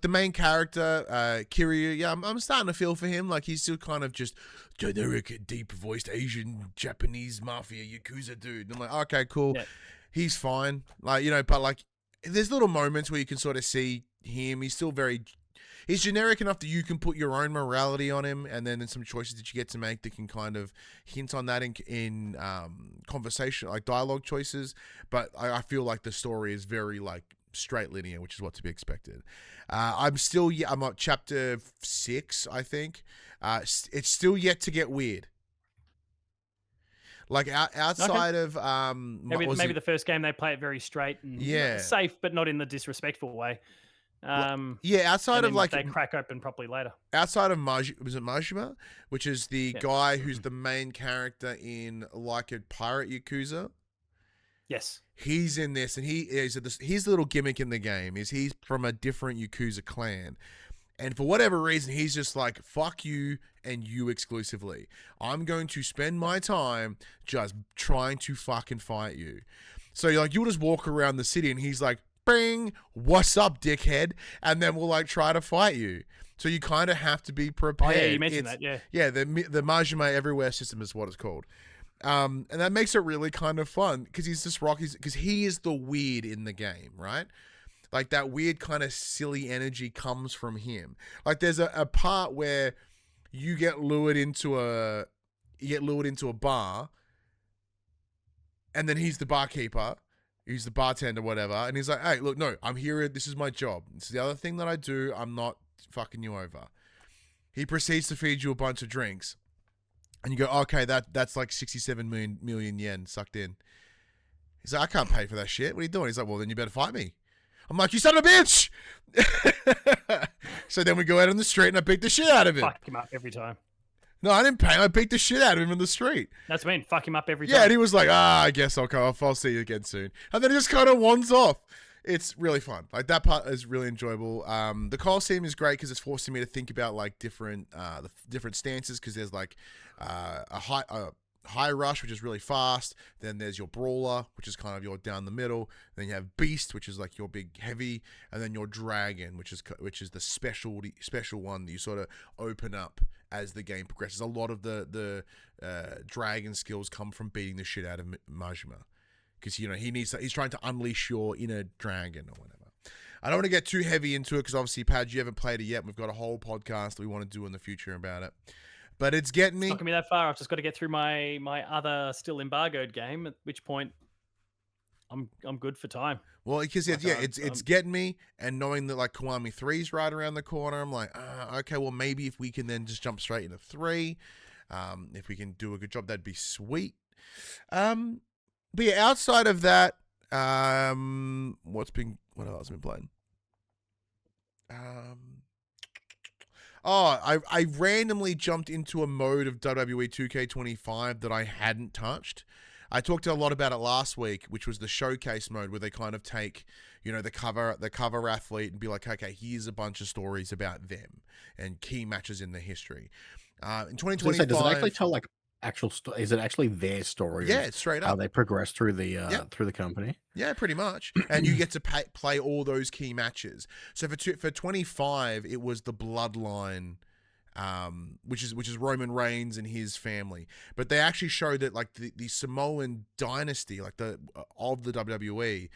the main character, Kiryu, yeah, I'm starting to feel for him. Like he's still kind of just generic, deep-voiced Asian, Japanese mafia Yakuza dude. And I'm like, okay, cool. Yeah. He's fine. Like, you know, but like there's little moments where you can sort of see him. He's still he's generic enough that you can put your own morality on him, and then there's some choices that you get to make that can kind of hint on that in conversation, like dialogue choices. But I feel like the story is very like straight linear, which is what to be expected. I'm at chapter 6, I think. It's still yet to get weird. Like outside of maybe the first game they play it very straight and safe, but not in the disrespectful way. Outside of like they crack open properly later. Outside of Majima, which is the guy who's the main character in like a pirate Yakuza. Yes, he's in this, and his little gimmick in the game is he's from a different Yakuza clan. And for whatever reason, he's just like, fuck you and you exclusively. I'm going to spend my time just trying to fucking fight you. So you'll just walk around the city and he's like, bing, what's up, dickhead? And then we'll like try to fight you. So you kind of have to be prepared. Oh, yeah, you mentioned that, yeah. Yeah, the Majima Everywhere system is what it's called. And that makes it really kind of fun because he's just because he is the weird in the game, right? Like that weird kind of silly energy comes from him. Like there's a part where you get lured into a bar, and then he's the barkeeper, he's the bartender, whatever, and he's like, "Hey, look, no, I'm here. This is my job. It's the other thing that I do. I'm not fucking you over." He proceeds to feed you a bunch of drinks, and you go, "Okay, that's like 67 million yen sucked in." He's like, "I can't pay for that shit. What are you doing?" He's like, "Well, then you better fight me." I'm like, "You son of a bitch!" So then we go out on the street and I beat the shit out of him. Fuck him up every time. No, I didn't pay him. I beat the shit out of him in the street. That's mean. Fuck him up every time. Yeah, and he was like, I guess I'll come off. I'll see you again soon. And then he just kind of wands off. It's really fun. Like that part is really enjoyable. The Coliseum is great because it's forcing me to think about like different stances because there's like a high rush, which is really fast. Then there's your brawler, which is kind of your down the middle. Then you have beast, which is like your big heavy, and then your dragon, which is the special one that you sort of open up as the game progresses. A lot of the dragon skills come from beating the shit out of Majima, because he's trying to unleash your inner dragon or whatever. I don't want to get too heavy into it because obviously, Paj, you haven't played it yet. We've got a whole podcast that we want to do in the future about it. But it's getting me. It's not gonna be that far. I've just got to get through my other still embargoed game. At which point, I'm good for time. Well, because it's getting me, and knowing that like Kiwami 3 is right around the corner, I'm like, okay, well maybe if we can then just jump straight into 3, if we can do a good job, that'd be sweet. But yeah, outside of that, what else have been playing? I randomly jumped into a mode of WWE 2K25 that I hadn't touched. I talked a lot about it last week, which was the showcase mode where they kind of take, the cover athlete and be like, okay, here's a bunch of stories about them and key matches in the history. In 2025, does it actually tell like actual story? Is it actually their story? Yeah, it's straight up how they progress through the company. Yeah, pretty much. And you get to play all those key matches. So for 25, it was the Bloodline which is Roman Reigns and his family. But they actually show that like the Samoan dynasty, like of the WWE,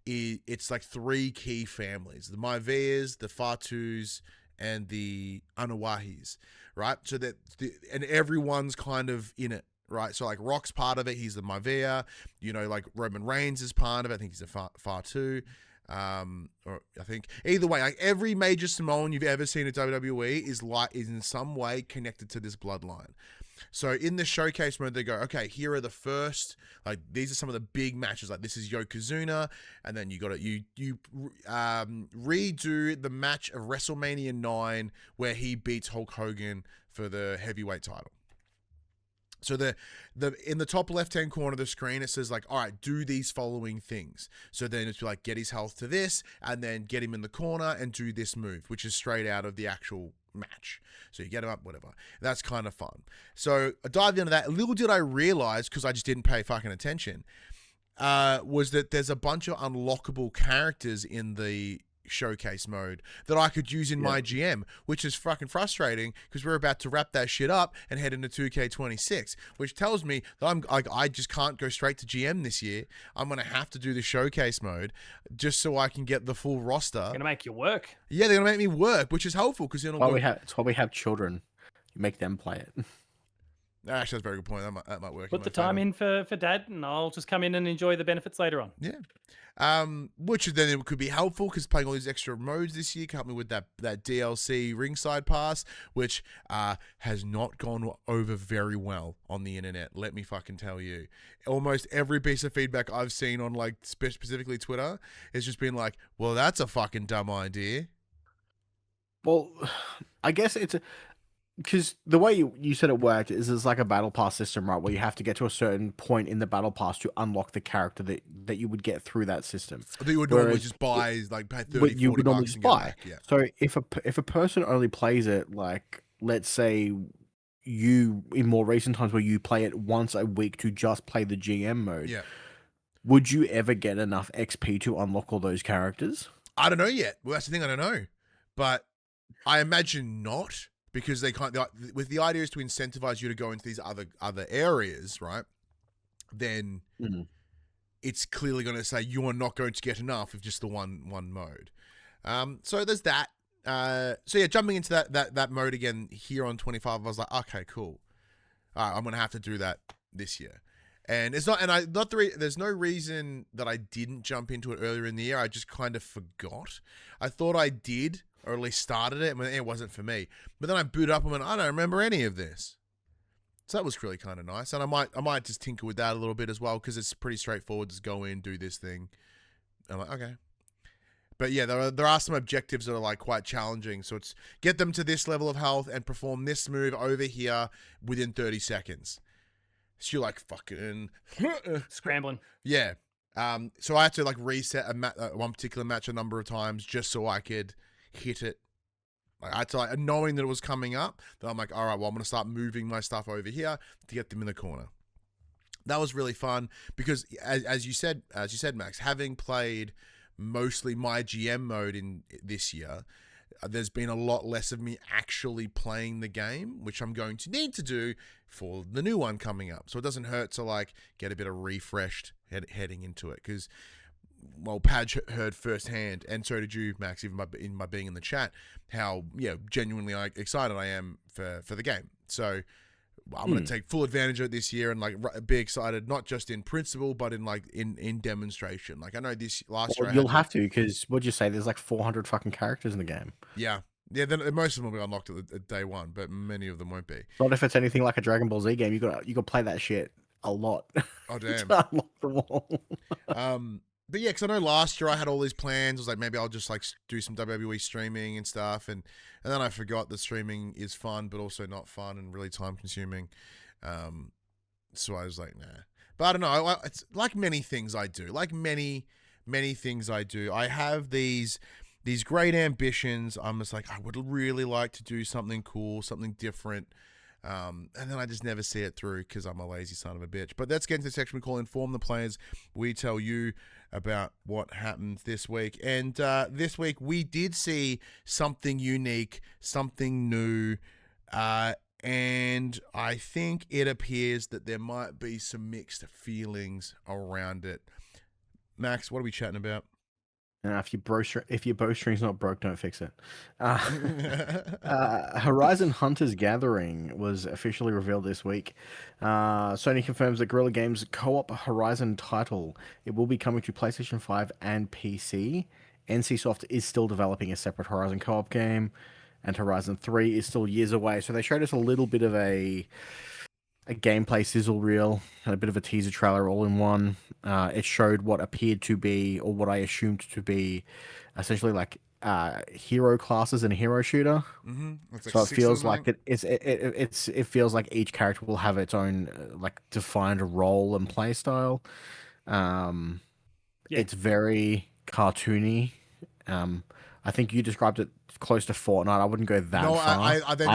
it's like 3 key families: the Maiveas, the Fatus, and the Anawahis, right? So that and everyone's kind of in it, right? So like Rock's part of it; he's the Maivea. You know, like Roman Reigns is part of it. I think he's a Fatu. Or I think either way, like every major Samoan you've ever seen at WWE is in some way connected to this bloodline. So in the showcase mode, they go, okay, here are the first, like these are some of the big matches. Like this is Yokozuna, and then you got you redo the match of WrestleMania 9 where he beats Hulk Hogan for the heavyweight title. So the in the top left-hand corner of the screen, it says like, all right, do these following things. So then it's like, get his health to this, and then get him in the corner and do this move, which is straight out of the actual match. So you get him up, whatever. That's kind of fun. So I dived into that. Little did I realize, because I just didn't pay fucking attention, was that there's a bunch of unlockable characters in the showcase mode that I could use in my GM, which is fucking frustrating because we're about to wrap that shit up and head into 2K26, which tells me that I just can't go straight to GM this year. I'm gonna have to do the showcase mode just so I can get the full roster. Gonna make you work. Yeah, they're gonna make me work, which is helpful because it's why we have children. You make them play it. Actually, that's a very good point. That might work. Put the time in for Dad, and I'll just come in and enjoy the benefits later on. Yeah. Which then it could be helpful because playing all these extra modes this year can help me with that DLC ringside pass, which has not gone over very well on the internet. Let me fucking tell you. Almost every piece of feedback I've seen on like specifically Twitter has just been like, well, that's a fucking dumb idea. Well, I guess it's because the way you said it worked is it's like a battle pass system, right? Where you have to get to a certain point in the battle pass to unlock the character that you would get through that system. I think you would normally just buy, like pay 30, 40 you would normally bucks and buy. get it back. Yeah. So if a person only plays it, like let's say you in more recent times where you play it once a week to just play the GM mode, would you ever get enough XP to unlock all those characters? I don't know yet. Well, that's the thing, I don't know, but I imagine not. Because they can't, with the idea is to incentivize you to go into these other areas, right? Then it's clearly going to say you are not going to get enough of just the one mode. So there's that. So yeah, jumping into that mode again here on 25, I was like, okay, cool. All right, I'm going to have to do that this year. And it's not, and there's no reason that I didn't jump into it earlier in the year. I just kind of forgot. I thought I did, or at least started it, but it wasn't for me. But then I booted up and went, I don't remember any of this. So that was really kind of nice. And I might just tinker with that a little bit as well, because it's pretty straightforward. Just go in, do this thing. I'm like, okay. But yeah, there are some objectives that are like quite challenging. So it's get them to this level of health and perform this move over here within 30 seconds. So you're like fucking scrambling. Yeah. So I had to like reset one particular match a number of times just so I could hit it. Like I had to, like, knowing that it was coming up, then I'm like, all right, well, I'm going to start moving my stuff over here to get them in the corner. That was really fun because as you said, Max, having played mostly my GM mode in this year, there's been a lot less of me actually playing the game, which I'm going to need to do for the new one coming up. So it doesn't hurt to like get a bit of refreshed heading into it because, well, Paj heard firsthand, and so did you, Max, even by being in the chat, how genuinely excited I am for the game. So I'm going to take full advantage of it this year and like be excited, not just in principle, but in demonstration. Like I know this last year you'll have to, because what'd you say? There's like 400 fucking characters in the game. Yeah. Then most of them will be unlocked at day one, but many of them won't be. Not if it's anything like a Dragon Ball Z game. You got to play that shit a lot. Oh damn! To unlock them all. But yeah, because I know last year I had all these plans. I was like, maybe I'll just like do some WWE streaming and stuff, and then I forgot that streaming is fun, but also not fun and really time consuming. So I was like, nah. But I don't know. It's like many things I do. Like many things I do. I have these great ambitions. I'm just like, I would really like to do something cool, something different. And then I just never see it through because I'm a lazy son of a bitch. But let's get into the section we call Inform the Players. We tell you about what happened this week. And this week we did see something unique, something new, And I think it appears that there might be some mixed feelings around it. Max, what are we chatting about? If your bowstring's not broke, don't fix it. Horizon Hunters Gathering was officially revealed this week. Sony confirms that Guerrilla Games' co-op Horizon title, it will be coming to PlayStation 5 and PC. NCSoft is still developing a separate Horizon co-op game, and Horizon 3 is still years away. So they showed us a little bit of a gameplay sizzle reel and a bit of a teaser trailer all in one. It showed what appeared to be, or what I assumed to be, essentially like hero classes in a hero shooter. Mm-hmm. Like so it feels like it feels like each character will have its own like defined role and play style. It's very cartoony. I think you described it close to Fortnite. I wouldn't go that far. I very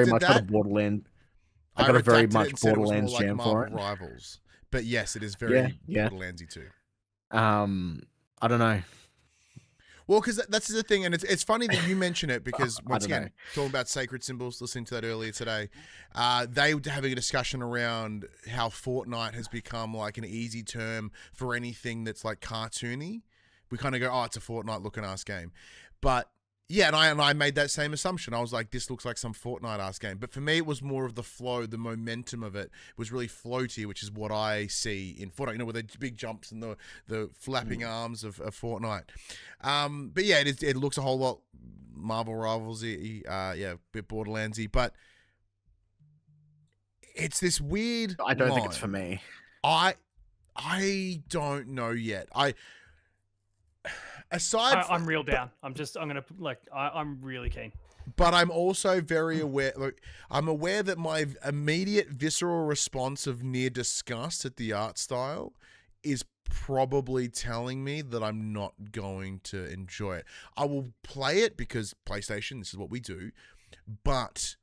much got a Borderlands. I got a very much Borderlands jam for it. Rivals, but yes, it is very Borderlandsy too. I don't know. Well, because that's the thing, and it's funny that you mention it because once again, talking about sacred symbols, listening to that earlier today, they were having a discussion around how Fortnite has become like an easy term for anything that's like cartoony. We kind of go, oh, it's a Fortnite looking ass game, but. Yeah, and I made that same assumption. I was like, this looks like some Fortnite-ass game. But for me, it was more of the flow, the momentum of it was really floaty, which is what I see in Fortnite, with the big jumps and the flapping arms of Fortnite. But yeah, it looks a whole lot Marvel Rivals-y, a bit Borderlands-y. But it's this weird I don't think it's for me. I don't know yet. I'm real down. I'm really keen. But I'm also very aware. Like, I'm aware that my immediate visceral response of near disgust at the art style is probably telling me that I'm not going to enjoy it. I will play it because PlayStation. This is what we do. But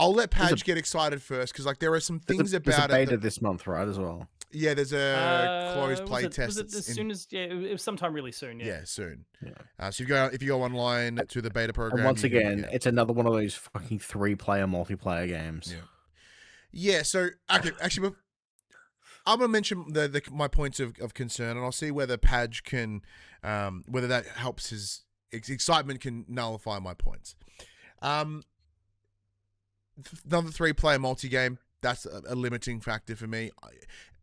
I'll let Paj get excited first because there are some things about it. There's a beta this month, right? As well. Yeah, there's a closed play test. Was it as soon as? Yeah, it was sometime really soon. Yeah, soon. Yeah. So if you go online to the beta program, and once again, it's another one of those fucking 3-player multiplayer games. Yeah. So actually, I'm gonna mention my points of concern, and I'll see whether Paj can, whether that helps his excitement can nullify my points. Another 3-player multi-game. That's a limiting factor for me.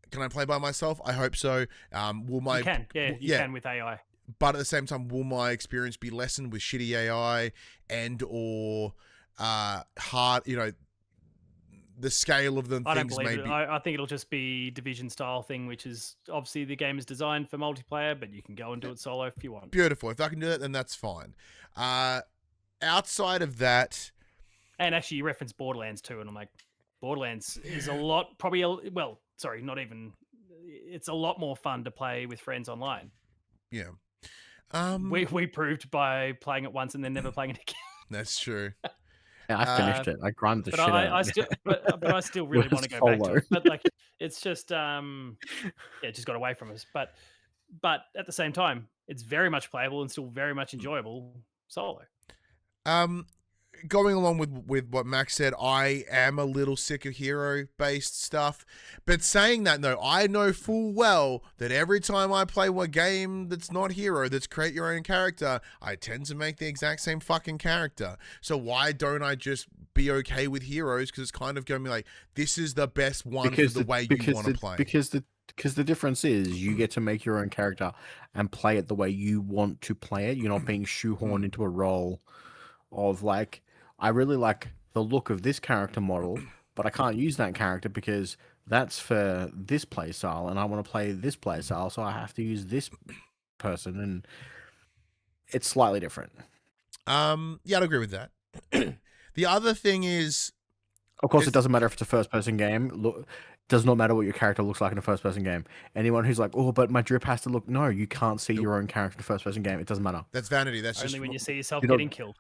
Can I play by myself? I hope so. You can with AI. But at the same time, will my experience be lessened with shitty AI and or hard? The scale of them. I don't believe it. I think it'll just be Division style thing, which is obviously the game is designed for multiplayer, but you can go and do it solo if you want. Beautiful. If I can do that, then that's fine. Outside of that, and actually, you referenced Borderlands too, and I'm like. Borderlands is a lot, not even. It's a lot more fun to play with friends online. Yeah. We proved by playing it once and then never playing it again. That's true. Yeah, I finished it. I grinded the shit out. But I still really want to go back to it. But it's just, it just got away from us. But at the same time, it's very much playable and still very much enjoyable solo. Going along with what Max said, I am a little sick of hero-based stuff. But saying that, though, I know full well that every time I play a game that's not hero, that's create your own character, I tend to make the exact same fucking character. So why don't I just be okay with heroes? Because it's kind of going to be like, this is the best one for the way you want to play. Because the difference is you get to make your own character and play it the way you want to play it. You're not being shoehorned into a role of I really like the look of this character model, but I can't use that character because that's for this play style, and I want to play this play style, so I have to use this person, and it's slightly different. Yeah, I'd agree with that. The other thing is... Of course, it doesn't matter if it's a first-person game. Look, does not matter what your character looks like in a first-person game. Anyone who's like, oh, but my drip has to look... No, you can't see your own character in a first-person game. It doesn't matter. That's vanity. That's only just... when you see yourself getting killed.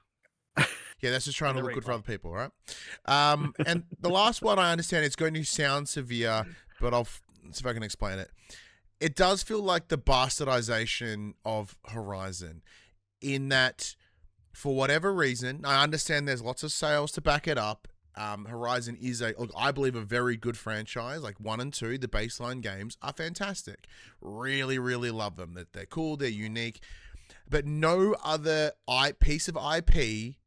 Yeah, that's just trying to look good for other people, right? And the last one, I understand it's going to sound severe, but I'll see if I can explain it. It does feel like the bastardization of Horizon in that for whatever reason, I understand there's lots of sales to back it up. Horizon is I believe, a very good franchise. Like 1 and 2, the baseline games are fantastic. Really, really love them. They're cool, they're unique. But no other piece of IP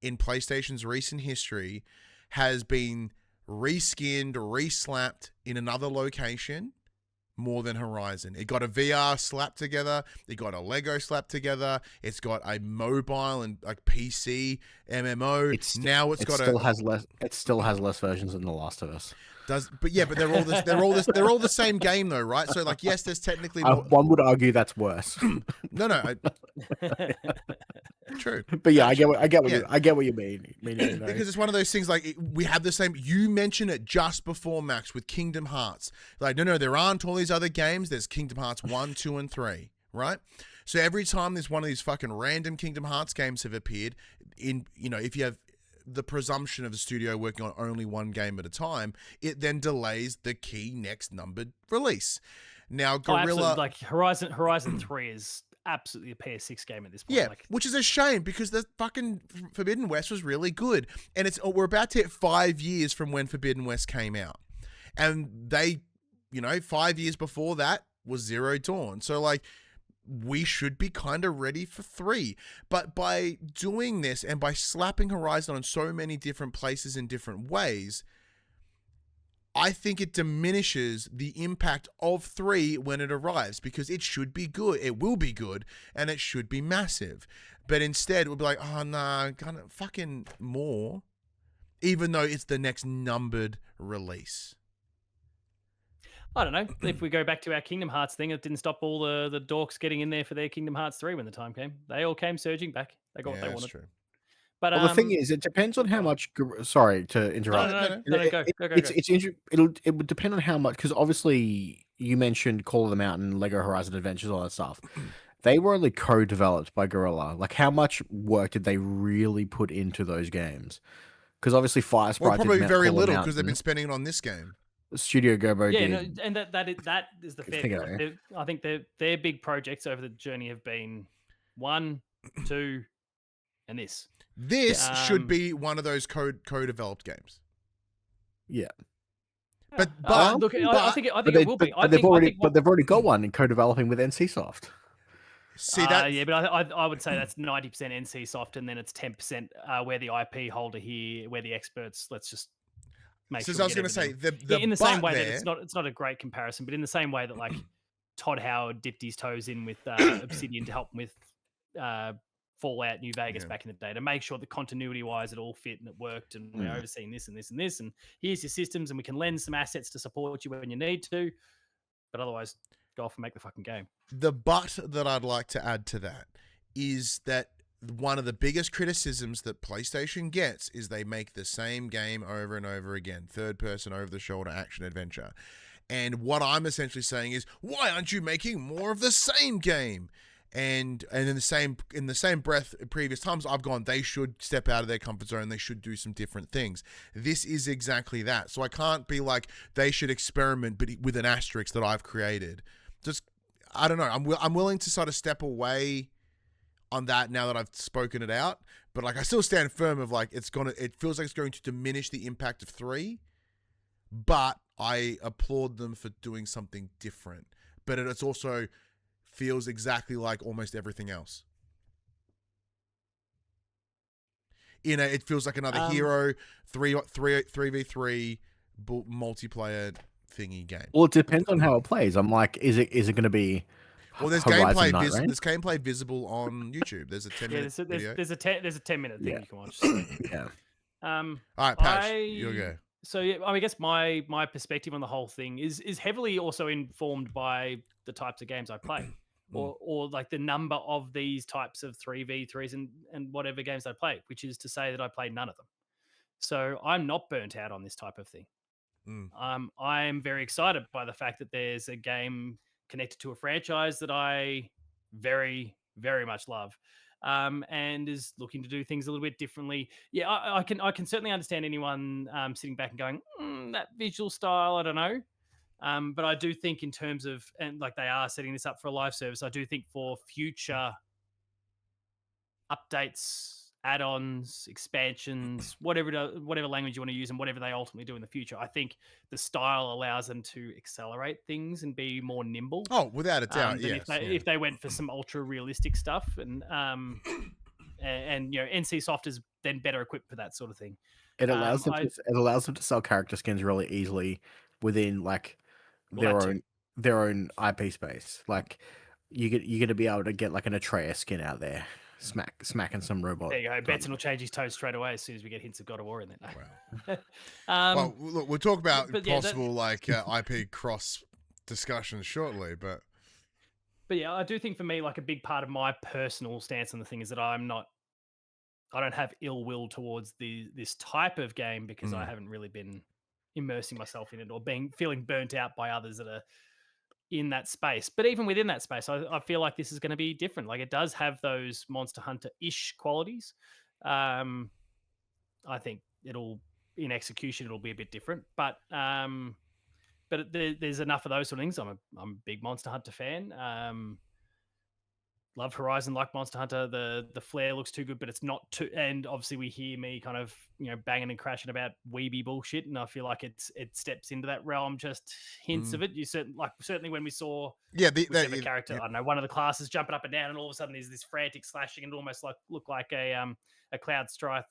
in PlayStation's recent history has been reskinned, reslapped in another location more than Horizon. It got a VR slapped together. It got a Lego slapped together. It's got a mobile and like PC MMO. It still has less versions than The Last of Us. But they're all the same game though, right? So like, yes, there's technically more... one would argue that's worse. No. True. But yeah, I get what you mean. Because it's one of those things, like, we have the same... You mentioned it just before, Max, with Kingdom Hearts. Like, no, there aren't all these other games. There's Kingdom Hearts 1, 2, and 3, right? So every time there's one of these fucking random Kingdom Hearts games have appeared, if you have the presumption of the studio working on only one game at a time, it then delays the key next numbered release. Now, Guerrilla... like Horizon 3 is absolutely a PS6 game at this point. Yeah, which is a shame because the fucking Forbidden West was really good. And we're about to hit 5 years from when Forbidden West came out. And they, 5 years before that was Zero Dawn. So, like, we should be kind of ready for 3. But by doing this and by slapping Horizon on so many different places in different ways, I think it diminishes the impact of 3 when it arrives, because it should be good. It will be good, and it should be massive. But instead, we'll be like, oh, nah, kind of fucking more, even though it's the next numbered release. I don't know. If we go back to our Kingdom Hearts thing, it didn't stop all the dorks getting in there for their Kingdom Hearts 3 when the time came. They all came surging back. They got what they wanted. True. But the thing is, it depends on how much. Sorry to interrupt. No, go. It would depend on how much, because obviously you mentioned Call of the Mountain, Lego Horizon Adventures, all that stuff. They were only co-developed by Guerrilla. Like, how much work did they really put into those games? Because obviously Fire Sprite, probably very little, because they've been spending it on this game. Studio Gerbo did. No, and that is the fair thing. I think their big projects over the journey have been 1, 2, and this. This should be one of those co-developed games. Yeah. But look, I think it will be. But they've already got one in co-developing with NCSoft. See that? Yeah, but I would say that's 90% NCSoft, and then it's 10% where the IP holder here, where the experts. Let's just make. So I was going to say in the same way that it's not a great comparison, but in the same way that like Todd Howard dipped his toes in with Obsidian to help him with Fallout New Vegas back in the day, to make sure that continuity-wise it all fit and it worked, and we're overseeing this and this and this, and here's your systems, and we can lend some assets to support you when you need to, but otherwise go off and make the fucking game. The but that I'd like to add to that is that one of the biggest criticisms that PlayStation gets is they make the same game over and over again, third-person over-the-shoulder action adventure. And what I'm essentially saying is, why aren't you making more of the same game? And in the same breath, previous times I've gone, they should step out of their comfort zone. They should do some different things. This is exactly that. So I can't be like, they should experiment, but with an asterisk that I've created. Just, I don't know. I'm willing to sort of step away on that now that I've spoken it out. But like, I still stand firm of like, it feels like it's going to diminish the impact of 3. But I applaud them for doing something different. But it's also feels exactly like almost everything else. It feels like another Hero 3v3 multiplayer thingy game. Well, it depends on how it plays. I'm like, is it going to be? Well, there's gameplay visible on YouTube. There's a 10-minute video. There's a 10-minute thing you can watch. So. Yeah. All right, Paj, you go. So yeah, I guess my perspective on the whole thing is heavily also informed by the types of games I play, or like the number of these types of 3v3s and whatever games I play, which is to say that I play none of them. So I'm not burnt out on this type of thing. I'm very excited by the fact that there's a game connected to a franchise that I very, very much love. And is looking to do things a little bit differently. Yeah, I can certainly understand anyone sitting back and going, that visual style, I don't know. But I do think in terms of, and like they are setting this up for a live service, I do think for future updates, add-ons, expansions, whatever language you want to use, and whatever they ultimately do in the future. I think the style allows them to accelerate things and be more nimble. Oh, without a doubt, than yes. if they went for some ultra realistic stuff, and NCSoft is then better equipped for that sort of thing. It allows them to sell character skins really easily within like their own IP space. Like you're gonna be able to get like an Atreus skin out there, smacking some robot. There you go. Betson will change his toes straight away as soon as we get hints of God of War in there. No. Wow. Well, look, we'll talk about possible IP cross discussions shortly, but yeah, I do think for me, like a big part of my personal stance on the thing is that I don't have ill will towards this type of game because I haven't really been immersing myself in it or feeling burnt out by others that are in that space. But even within that space, I feel like this is going to be different. Like it does have those Monster Hunter-ish qualities. I think in execution it'll be a bit different, but there's enough of those sort of things. I'm a big Monster Hunter fan. Love Horizon like Monster Hunter. The flare looks too good, but it's not too. And obviously, we hear me kind of banging and crashing about weeby bullshit, and I feel like it steps into that realm. Just hints of it. You certainly when we saw the character, I don't know, one of the classes jumping up and down, and all of a sudden there's this frantic slashing, and it almost look like a Cloud Strife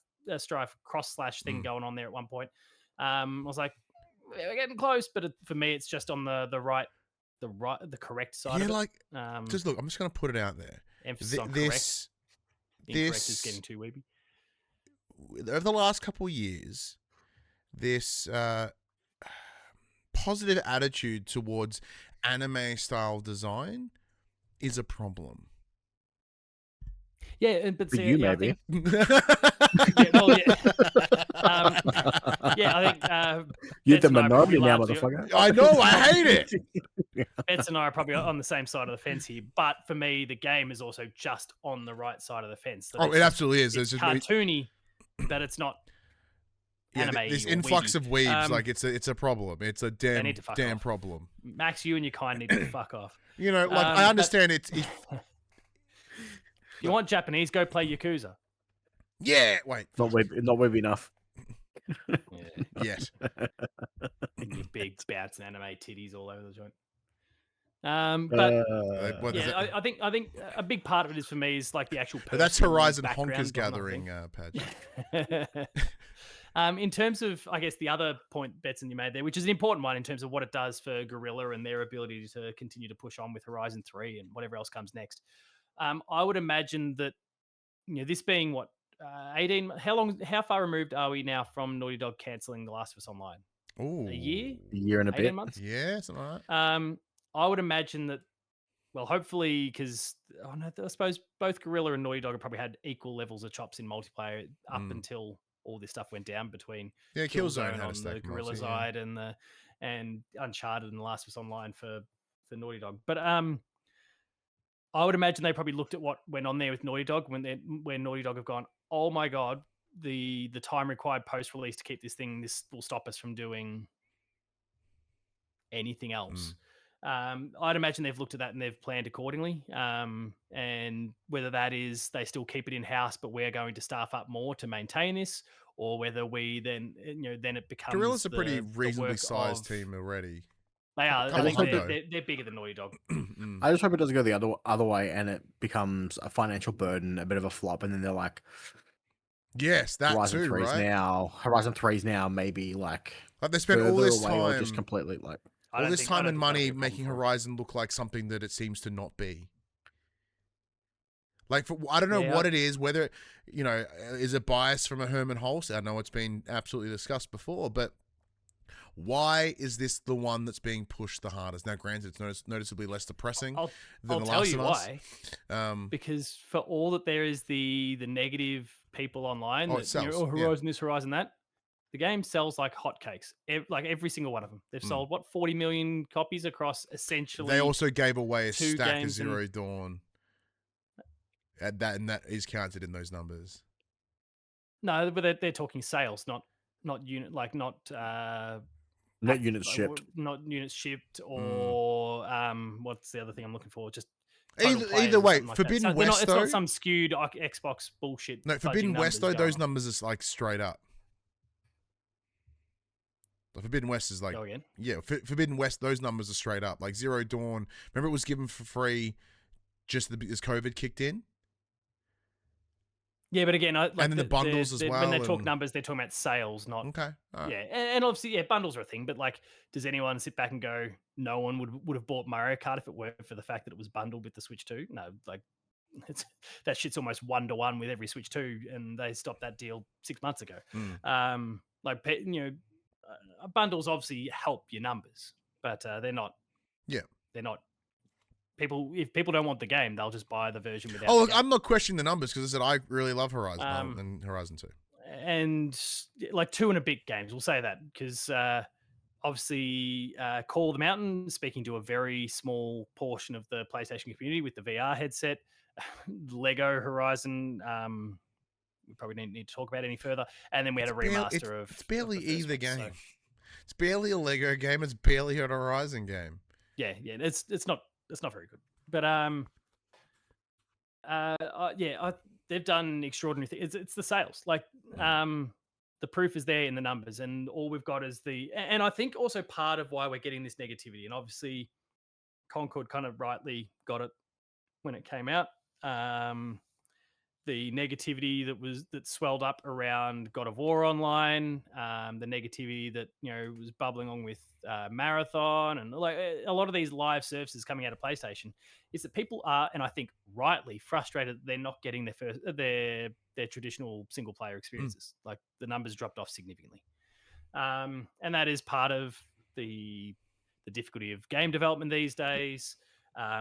cross slash thing going on there at one point. I was like, we're getting close, but for me, it's just on the correct side. Yeah, of it. Just look, I'm just going to put it out there. Emphasis on correct. Incorrect is getting too weeby. Over the last couple of years, this positive attitude towards anime style design is a problem. Yeah, but for you, maybe. I think you're the minority now, motherfucker. I know, I hate it. Betts and I are probably on the same side of the fence here, but for me, the game is also just on the right side of the fence. It absolutely is. It's cartoony, but it's not anime. This influx of weebs, it's a problem. It's a damn problem. Max, you and your kind need to fuck off. I understand it's. You want Japanese? Go play Yakuza. Yeah, wait. Not weeb enough. Yes. And your big bouncing anime titties all over the joint. I think a big part of it is for me is like the actual. That's Horizon Honkers Gathering, Paj. In terms of, I guess, the other point, Betson, you made there, which is an important one in terms of what it does for Guerrilla and their ability to continue to push on with Horizon 3 and whatever else comes next. I would imagine that, this being 18, how far removed are we now from Naughty Dog cancelling The Last of Us Online? Ooh, a year? A year and a 18 bit. months? Yeah, something like that. I would imagine that, well, hopefully, because I suppose both Guerrilla and Naughty Dog have probably had equal levels of chops in multiplayer up until all this stuff went down between Killzone had on a stack the Guerrilla side and Uncharted and The Last of Us Online for Naughty Dog. But I would imagine they probably looked at what went on there with Naughty Dog when Naughty Dog have gone, oh my God, the time required post-release to keep this will stop us from doing anything else. I'd imagine they've looked at that and they've planned accordingly. And whether that is they still keep it in-house, but we're going to staff up more to maintain this, or whether we then it becomes Guerrilla's a pretty reasonably sized team already. They are. I think they're bigger than Naughty Dog. I just hope it doesn't go the other way and it becomes a financial burden, a bit of a flop, and then they're like, yes, that Horizon too, 3's right? Horizon 3's now maybe like they spent all this time, or just completely like all this time and money making Horizon look like something that it seems to not be. Like, I don't know what it is, whether, is it bias from a Herman Hulst? I know it's been absolutely discussed before, but why is this the one that's being pushed the hardest? Now, granted, it's noticeably less depressing than The Last of Us. Why. Because for all that there is the negative people online, Horizon this, Horizon that, the game sells like hotcakes. Like every single one of them. They've sold, 40 million copies across essentially. They also gave away a stack of Zero Dawn. And that is counted in those numbers. No, but they're talking sales, not unit, like not units shipped, not units shipped, or what's the other thing I'm looking for? Just total players Either or way, something like that. Forbidden So West, it's though. not some skewed Xbox bullshit. No, Forbidden fudging West, though, numbers those going numbers are like straight up. The Forbidden West is like, Go again. yeah, Forbidden West, those numbers are straight up. Like Zero Dawn, remember it was given for free just as COVID kicked in? Yeah, but again, and then the bundles as well. When they talk numbers, they're talking about sales, not Okay. All right. yeah. And obviously, yeah, bundles are a thing. But like, does anyone sit back and go, no one would have bought Mario Kart if it weren't for the fact that it was bundled with the Switch 2? No, like that shit's almost 1-to-1 with every Switch 2, and they stopped that deal 6 months ago. Bundles obviously help your numbers, but they're not. Yeah, they're not. If people don't want the game, they'll just buy the version without. Oh, look, I'm not questioning the numbers because I said I really love Horizon and Horizon 2. And like 2 and a bit games, we'll say that because obviously Call of the Mountain, speaking to a very small portion of the PlayStation community with the VR headset, Lego Horizon, we probably didn't need to talk about any further. And then we had a remaster of. It's barely of the first either one, game. so. It's barely a Lego game. It's barely a Horizon game. Yeah, it's not very good. But they've done extraordinary things. It's the sales. Like the proof is there in the numbers, and all we've got is and I think also part of why we're getting this negativity, and obviously Concord kind of rightly got it when it came out. The negativity that swelled up around God of War Online, the negativity that was bubbling on with Marathon, and like a lot of these live services coming out of PlayStation, is that people are, and I think rightly, frustrated that they're not getting their traditional single player experiences. Like the numbers dropped off significantly, and that is part of the difficulty of game development these days.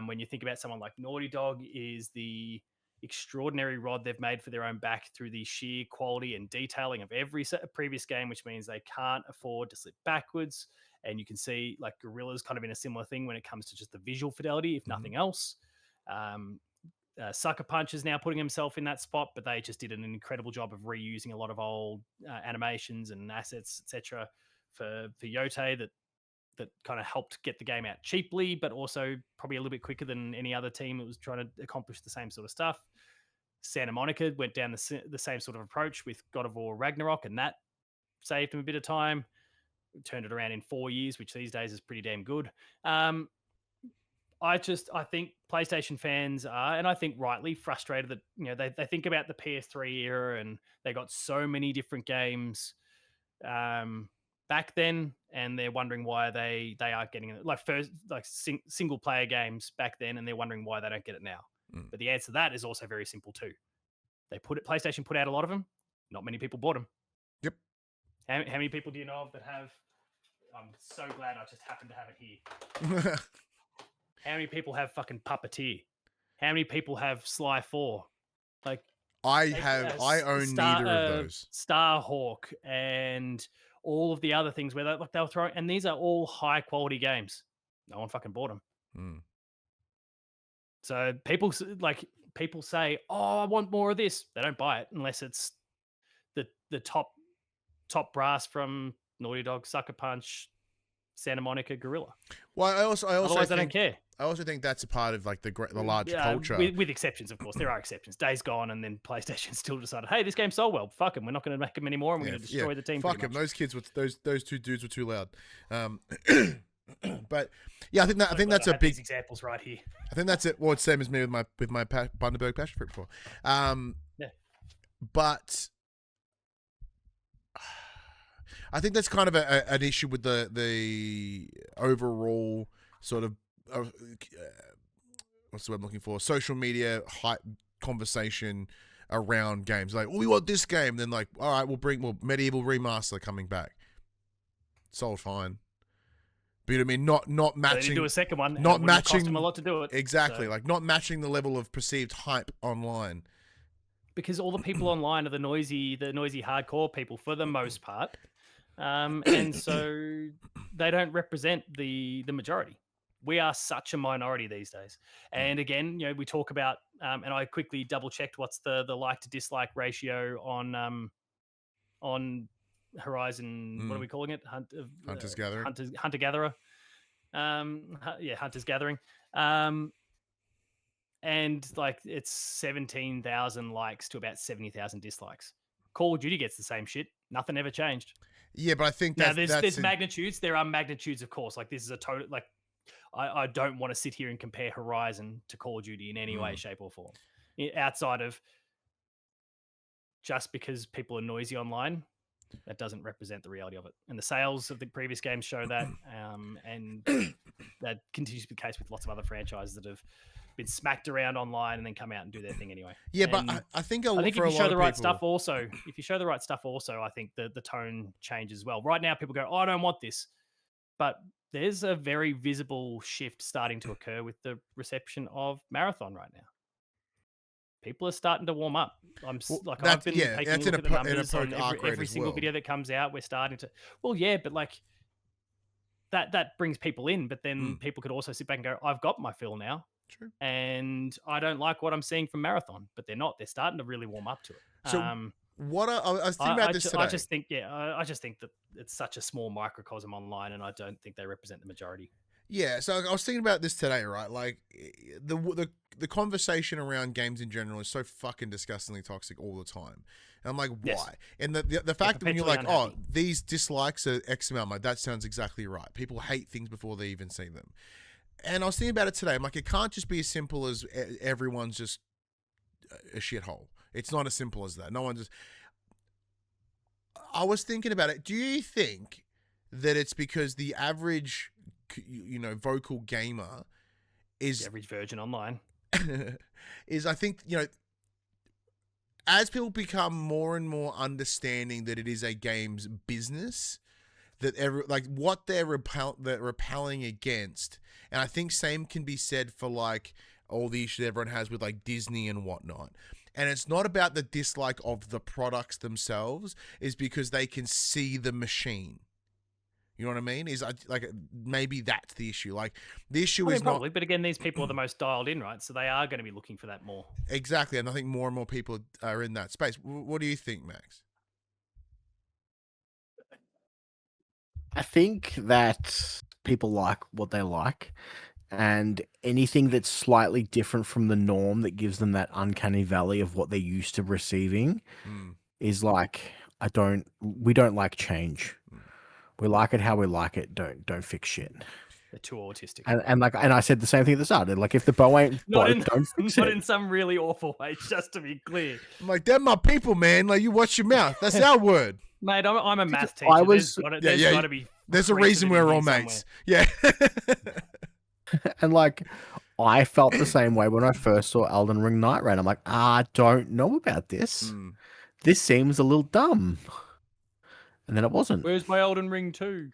When you think about someone like Naughty Dog, is the extraordinary rod they've made for their own back through the sheer quality and detailing of every previous game, which means they can't afford to slip backwards. And you can see like Guerrilla's kind of in a similar thing when it comes to just the visual fidelity, if nothing else. Sucker Punch is now putting himself in that spot, but they just did an incredible job of reusing a lot of old animations and assets, etc., for Yote that kind of helped get the game out cheaply, but also probably a little bit quicker than any other team that was trying to accomplish the same sort of stuff. Santa Monica went down the same sort of approach with God of War Ragnarok, and that saved them a bit of time. Turned it around in 4 years, which these days is pretty damn good. I think PlayStation fans are, and I think rightly, frustrated that they think about the PS3 era and they got so many different games back then, and they're wondering why they aren't getting it. Like single player games back then, and they're wondering why they don't get it now. But the answer to that is also very simple too. PlayStation put out a lot of them. Not many people bought them. Yep. How many people do you know of that have? I'm so glad I just happened to have it here. How many people have fucking Puppeteer? How many people have Sly 4? Like I own neither of those. Starhawk and all of the other things where they'll throw, and these are all high quality games. No one fucking bought them. So people say, "Oh, I want more of this." They don't buy it unless it's the top brass from Naughty Dog, Sucker Punch, Santa Monica, Guerrilla. Well, I also otherwise, I don't care. I also think that's a part of like the large culture. With exceptions, of course. There are exceptions. Days Gone, and then PlayStation still decided, hey, this game sold well. Fuck them. We're not going to make them anymore, and we're going to destroy the team. Fuck them. Those kids, those two dudes were too loud. But yeah, I think that's a big examples right here. I think that's it. Well, it's same as me with my Bundaberg passion fruit before. But I think that's kind of an issue with the overall sort of what's the word I'm looking for? Social media hype conversation around games. Like, we want this game. Then like, all right, Medieval Remaster coming back. Sold fine. But you know what I mean? Not matching. They didn't do a second one. Not matching. Cost them a lot to do it. Exactly. So. Like not matching the level of perceived hype online. Because all the people online are the noisy hardcore people for the most part. And so they don't represent the majority. We are such a minority these days. And again, we talk about, and I quickly double checked what's the like to dislike ratio on Horizon. What are we calling it? Hunter's Gathering. Hunter Gatherer. Hunter's Gathering. and like it's 17,000 likes to about 70,000 dislikes. Call of Duty gets the same shit. Nothing ever changed. Yeah, but I think Now that's there's magnitudes. There are magnitudes, of course. Like this is a total like. I don't want to sit here and compare Horizon to Call of Duty in any way, shape, or form. Outside of just because people are noisy online, that doesn't represent the reality of it. And the sales of the previous games show that, and that continues to be the case with lots of other franchises that have been smacked around online and then come out and do their thing anyway. Yeah, and but I think if you show the right stuff, also, I think the tone changes as well. Right now, people go, "Oh, I don't want this," but there's a very visible shift starting to occur with the reception of Marathon right now. People are starting to warm up. I've been taking a look at the numbers on every single video that comes out. We're starting to, well, yeah, but like that brings people in. But then people could also sit back and go, I've got my fill now. True. And I don't like what I'm seeing from Marathon, but they're not. They're starting to really warm up to it. So what I was thinking about this today. I just think that it's such a small microcosm online, and I don't think they represent the majority. Yeah, so I was thinking about this today, right? Like the conversation around games in general is so fucking disgustingly toxic all the time. And I'm like, why? Yes. And the fact that when you're like, unhappy. oh, these dislikes are X amount, I'm like, that sounds exactly right. People hate things before they even see them. And I was thinking about it today. I'm like, it can't just be as simple as everyone's just a shithole. It's not as simple as that. No one just. I was thinking about it. Do you think that it's because the average, vocal gamer is the average virgin online is, I think, as people become more and more understanding that it is a game's business, that what they're repelling against, and I think same can be said for like all the issues everyone has with like Disney and whatnot. And it's not about the dislike of the products themselves, is because they can see the machine. You know what I mean? Is like maybe that's the issue. Like the issue is probably, not. But again, these people are the most dialed in, right? So they are going to be looking for that more. Exactly, and I think more and more people are in that space. What do you think, Max? I think that people like what they like, and anything that's slightly different from the norm that gives them that uncanny valley of what they're used to receiving is like, we don't like change. We like it how we like it. Don't fix shit. They're too autistic. And I said the same thing at the start. Like, if the bow ain't broke, don't fix it. Not in some really awful way, just to be clear. I'm like, they're my people, man. Like, you watch your mouth. That's our word. Mate, I'm a math teacher. There's a reason we're all mates. Yeah. And like, I felt the same way when I first saw Elden Ring Night Rain. I'm like, I don't know about this. This seems a little dumb. And then it wasn't. Where's my Elden Ring 2?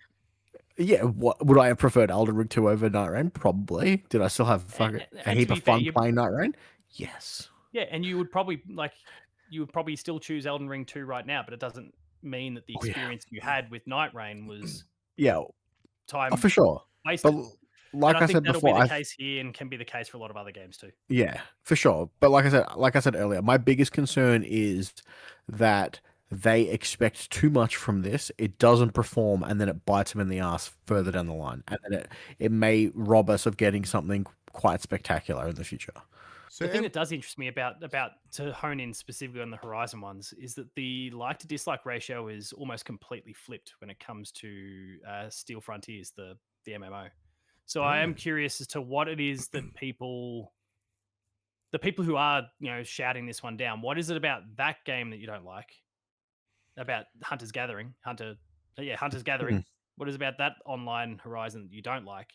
Yeah, what would I have preferred Elden Ring 2 over Night Rain? Probably. Did I still have a heap of fun playing Night Rain? Yes. Yeah, and you would probably still choose Elden Ring 2 right now, but it doesn't mean that the experience you had with Night Rain was time for sure. wasted. But like I said that'll before, be the case here and can be the case for a lot of other games too. Yeah, for sure. But like I said earlier, my biggest concern is that they expect too much from this. It doesn't perform, and then it bites them in the ass further down the line, and then it may rob us of getting something quite spectacular in the future. So the thing that does interest me about to hone in specifically on the Horizon ones is that the like to dislike ratio is almost completely flipped when it comes to Steel Frontiers, the MMO. So I am curious as to what it is that the people who are shouting this one down, what is it about that game that you don't like? About Hunter's Gathering. What is it about that online Horizon that you don't like?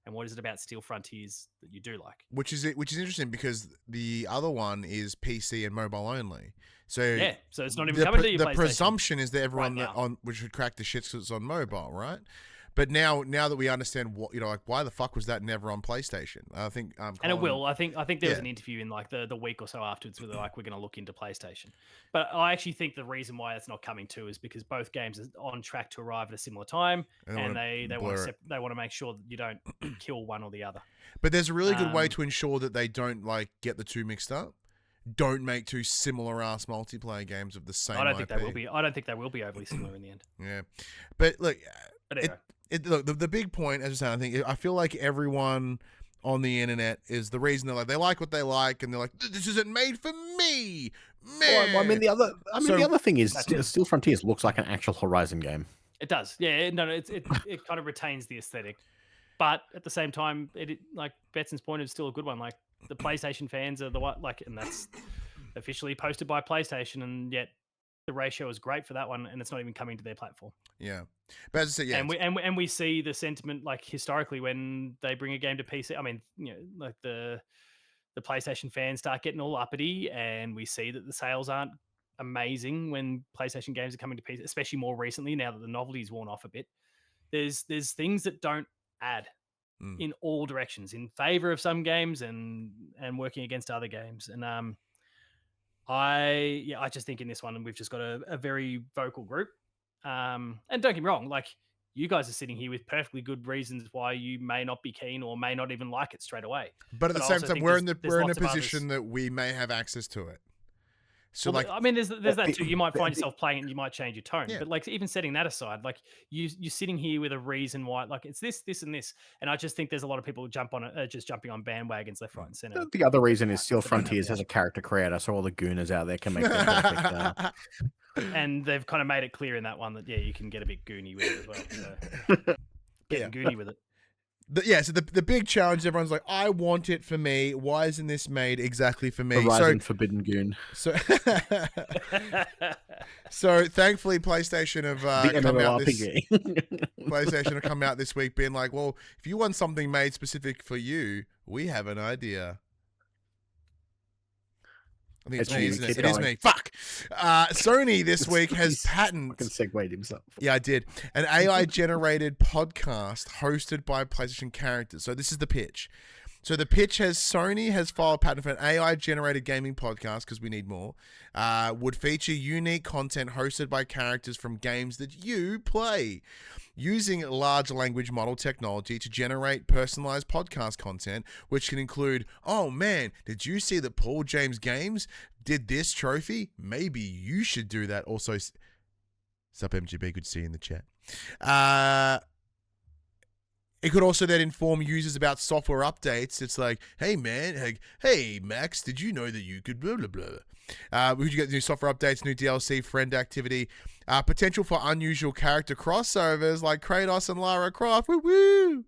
And what is it about Steel Frontiers that you do like? Which is interesting because the other one is PC and mobile only. So so it's not even coming to your PlayStation. The presumption is that everyone which would crack the shit because it's on mobile, right? But now that we understand what why the fuck was that never on PlayStation? I think and it will. I think there was an interview in like the week or so afterwards where they're like, we're going to look into PlayStation. But I actually think the reason why it's not coming to is because both games are on track to arrive at a similar time, and they want to make sure that you don't kill one or the other. But there's a really good way to ensure that they don't get the two mixed up. Don't make two similar ass multiplayer games of the same. I don't think they will be overly similar in the end. Yeah, but look, but anyway. Look, the big point, as I said, I feel like everyone on the internet is the reason they like what they like, and they're like, this isn't made for me, man. Well, I mean, the other thing is, That's it. Steel Frontiers looks like an actual Horizon game. It does. Yeah, no, it kind of retains the aesthetic. But at the same time, like Betson's point is still a good one. Like the PlayStation fans are the one, like, and that's officially posted by PlayStation, and yet the ratio is great for that one, and it's not even coming to their platform. Yeah, but as I said, yeah, and we see the sentiment like historically when they bring a game to PC. I mean, like the PlayStation fans start getting all uppity, and we see that the sales aren't amazing when PlayStation games are coming to PC, especially more recently now that the novelty's worn off a bit. There's things that don't add in all directions, in favor of some games and working against other games. And I just think in this one we've just got a very vocal group. And don't get me wrong, like you guys are sitting here with perfectly good reasons why you may not be keen or may not even like it straight away. But at the same time, we're in a position that we may have access to it. So well, I mean, there's that too. You might find yourself playing it and you might change your tone. Yeah. But like even setting that aside, like you're sitting here with a reason why, like it's this, and this. And I just think there's a lot of people jumping on bandwagons left, right, and center. The other reason is Steel Frontiers has a character creator, so all the gooners out there can make their perfect. And they've kind of made it clear in that one that you can get a bit goony with it as well. So getting goony with it. So the big challenge, everyone's like, I want it for me. Why isn't this made exactly for me? Horizon Forbidden Goon. So, so thankfully, PlayStation have come out PlayStation have come out this week being like, well, if you want something made specific for you, we have an idea. I think it's me, isn't it? It is me. Fuck. Sony this week has patented. Fucking segued himself. Yeah, I did. An AI-generated podcast hosted by PlayStation characters. So this is the pitch. So the pitch has Sony has filed a patent for an AI-generated gaming podcast, because we need more, would feature unique content hosted by characters from games that you play, using large language model technology to generate personalized podcast content, which can include, oh man, did you see that Paul James Games did this trophy? Maybe you should do that. Also, sup MGB, good to see you in the chat. It could also then inform users about software updates. It's like, hey man, hey Max, did you know that you could blah blah blah? We could get new software updates, new DLC, friend activity, potential for unusual character crossovers like Kratos and Lara Croft. Woo woo!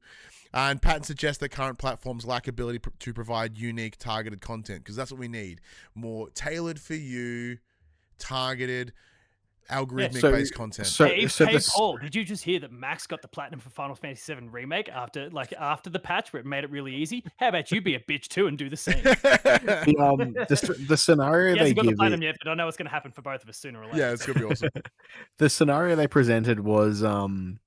And patents suggest that current platforms lack ability to provide unique, targeted content, because that's what we need: more tailored for you, targeted, algorithmic-based content. Hey, Paul, did you just hear that Max got the platinum for Final Fantasy VII Remake after the patch where it made it really easy? How about you be a bitch too and do the same? The scenario he hasn't got the platinum yet, but I know what's going to happen for both of us sooner or later. Yeah, it's going to be awesome. The scenario they presented was the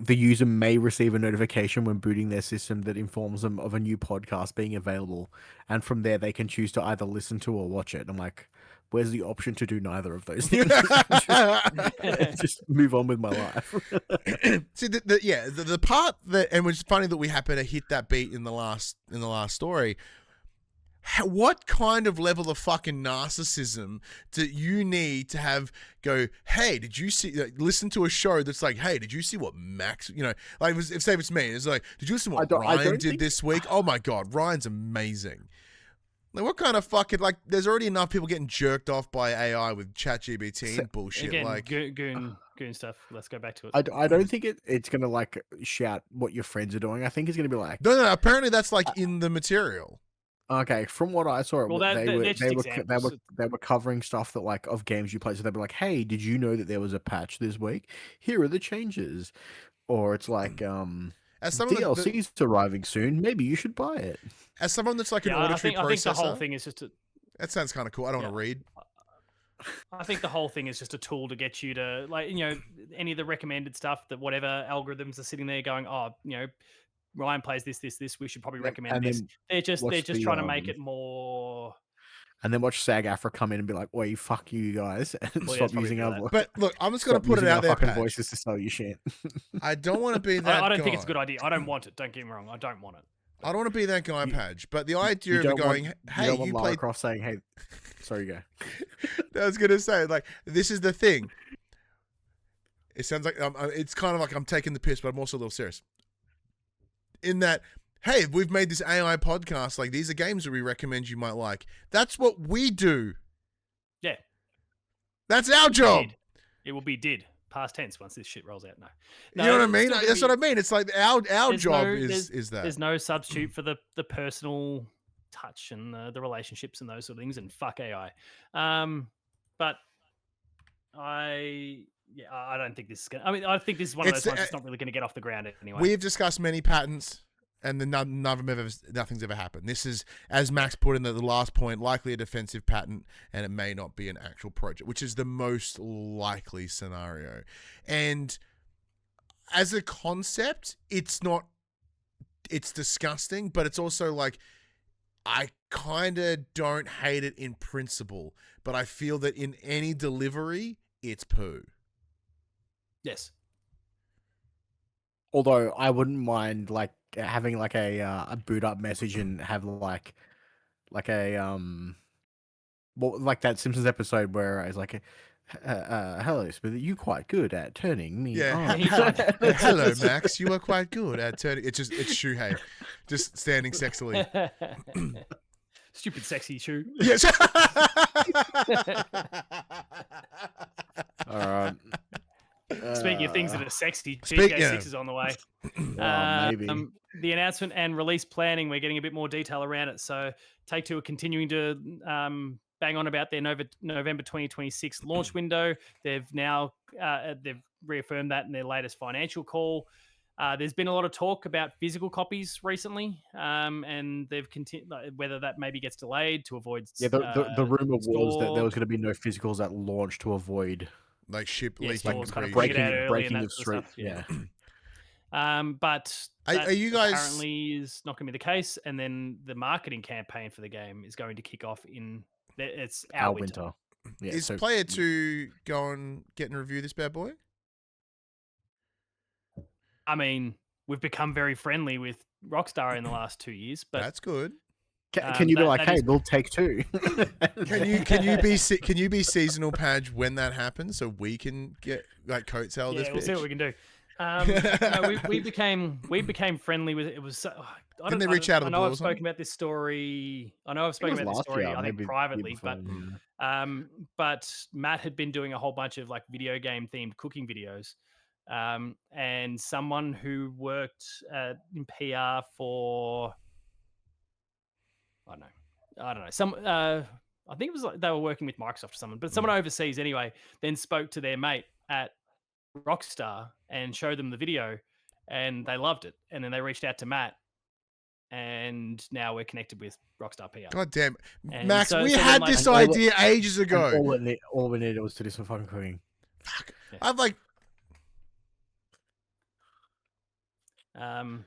user may receive a notification when booting their system that informs them of a new podcast being available, and from there they can choose to either listen to or watch it. I'm like, where's the option to do neither of those things? just move on with my life. See, the part that, and it was funny that we happened to hit that beat in the last story. What kind of level of fucking narcissism do you need to have go, hey, did you see, listen to a show that's like, hey, did you see what Max, like, if say it's me, it's like, did you listen to what Ryan did this week? Oh my God, Ryan's amazing. Like, what kind of fucking, like, there's already enough people getting jerked off by AI with ChatGPT and bullshit. Again, like goon stuff. Let's go back to it. I don't think it's going to, like, shout what your friends are doing. I think it's going to be like... No, apparently that's, like, in the material. Okay, from what I saw, well, they were covering stuff that, like, of games you play. So they'd be like, hey, did you know that there was a patch this week? Here are the changes. Or it's like... As DLC's arriving soon. Maybe you should buy it. As someone that's like an auditory processor, I think the whole thing is just that sounds kind of cool. I don't want to read. I think the whole thing is just a tool to get you to, like, any of the recommended stuff that whatever algorithms are sitting there going, Ryan plays this. We should probably recommend this. They're just trying to make it more. And then watch SAG-AFTRA come in and be like, "Wait, fuck you guys," and stop using our voice. But look, I'm just going to put it out there. Fucking voices to sell you shit. I don't want to be that. I don't think it's a good idea. I don't want it. Don't get me wrong. I don't want it. I don't want to be that guy, Paj. But the idea of going, hey, you Lara Croft saying, "Hey, sorry, go." I was going to say, like, this is the thing. It sounds like it's kind of like I'm taking the piss, but I'm also a little serious. In that, hey, we've made this AI podcast. Like, these are games that we recommend you might like. That's what we do. Yeah. That's our job. It will be did. Past tense once this shit rolls out. No. You know what I mean? That's what I mean. It's like our job is that. There's no substitute for the personal touch and the relationships and those sort of things, and fuck AI. But I don't think this is gonna. I mean, I think this is one of those ones that's not really going to get off the ground anyway. We've discussed many patents, and nothing's ever happened. This is, as Max put in the last point, likely a defensive patent, and it may not be an actual project, which is the most likely scenario. And as a concept, it's disgusting, but it's also like, I kind of don't hate it in principle, but I feel that in any delivery, it's poo. Yes. Although I wouldn't mind like having like a boot up message and have like a like that Simpsons episode where it's like hello Smith, you quite good at turning me on. Hello Max, you are quite good at turning. It's Shuhei just standing sexily. Stupid sexy Shu. Yes. Speaking of things that are sexy, GTA 6 is on the way. Maybe. The announcement and release planning, we're getting a bit more detail around it. So Take-Two are continuing to bang on about their November 2026 launch window. They've now they've reaffirmed that in their latest financial call. There's been a lot of talk about physical copies recently, and they've continued whether that maybe gets delayed to avoid. Yeah, the rumor was that there was going to be no physicals at launch to avoid like ship leaking, like kind of breaking of street. Yeah. But are you guys apparently is not going to be the case, and then the marketing campaign for the game is going to kick off in it's our winter. Yeah, is Player 2 going get and review this bad boy? I mean, we've become very friendly with Rockstar in the last 2 years, but that's good. Can you be like, hey, we'll take two? Can you be seasonal Paj when that happens so we can get like coat sell this? We'll see what we can do. No, we became friendly with it. It was. Can they reach out of the blue? I've spoken about this story. I think privately, but Matt had been doing a whole bunch of like video game themed cooking videos. And someone who worked in PR for I don't know. I think it was like they were working with Microsoft or someone, but someone overseas anyway. Then spoke to their mate at Rockstar and showed them the video, and they loved it. And then they reached out to Matt, and now we're connected with Rockstar PR. God damn, and Max, we had this idea ages ago. All we needed was to do some fucking cooking. Fuck, yeah. I've like.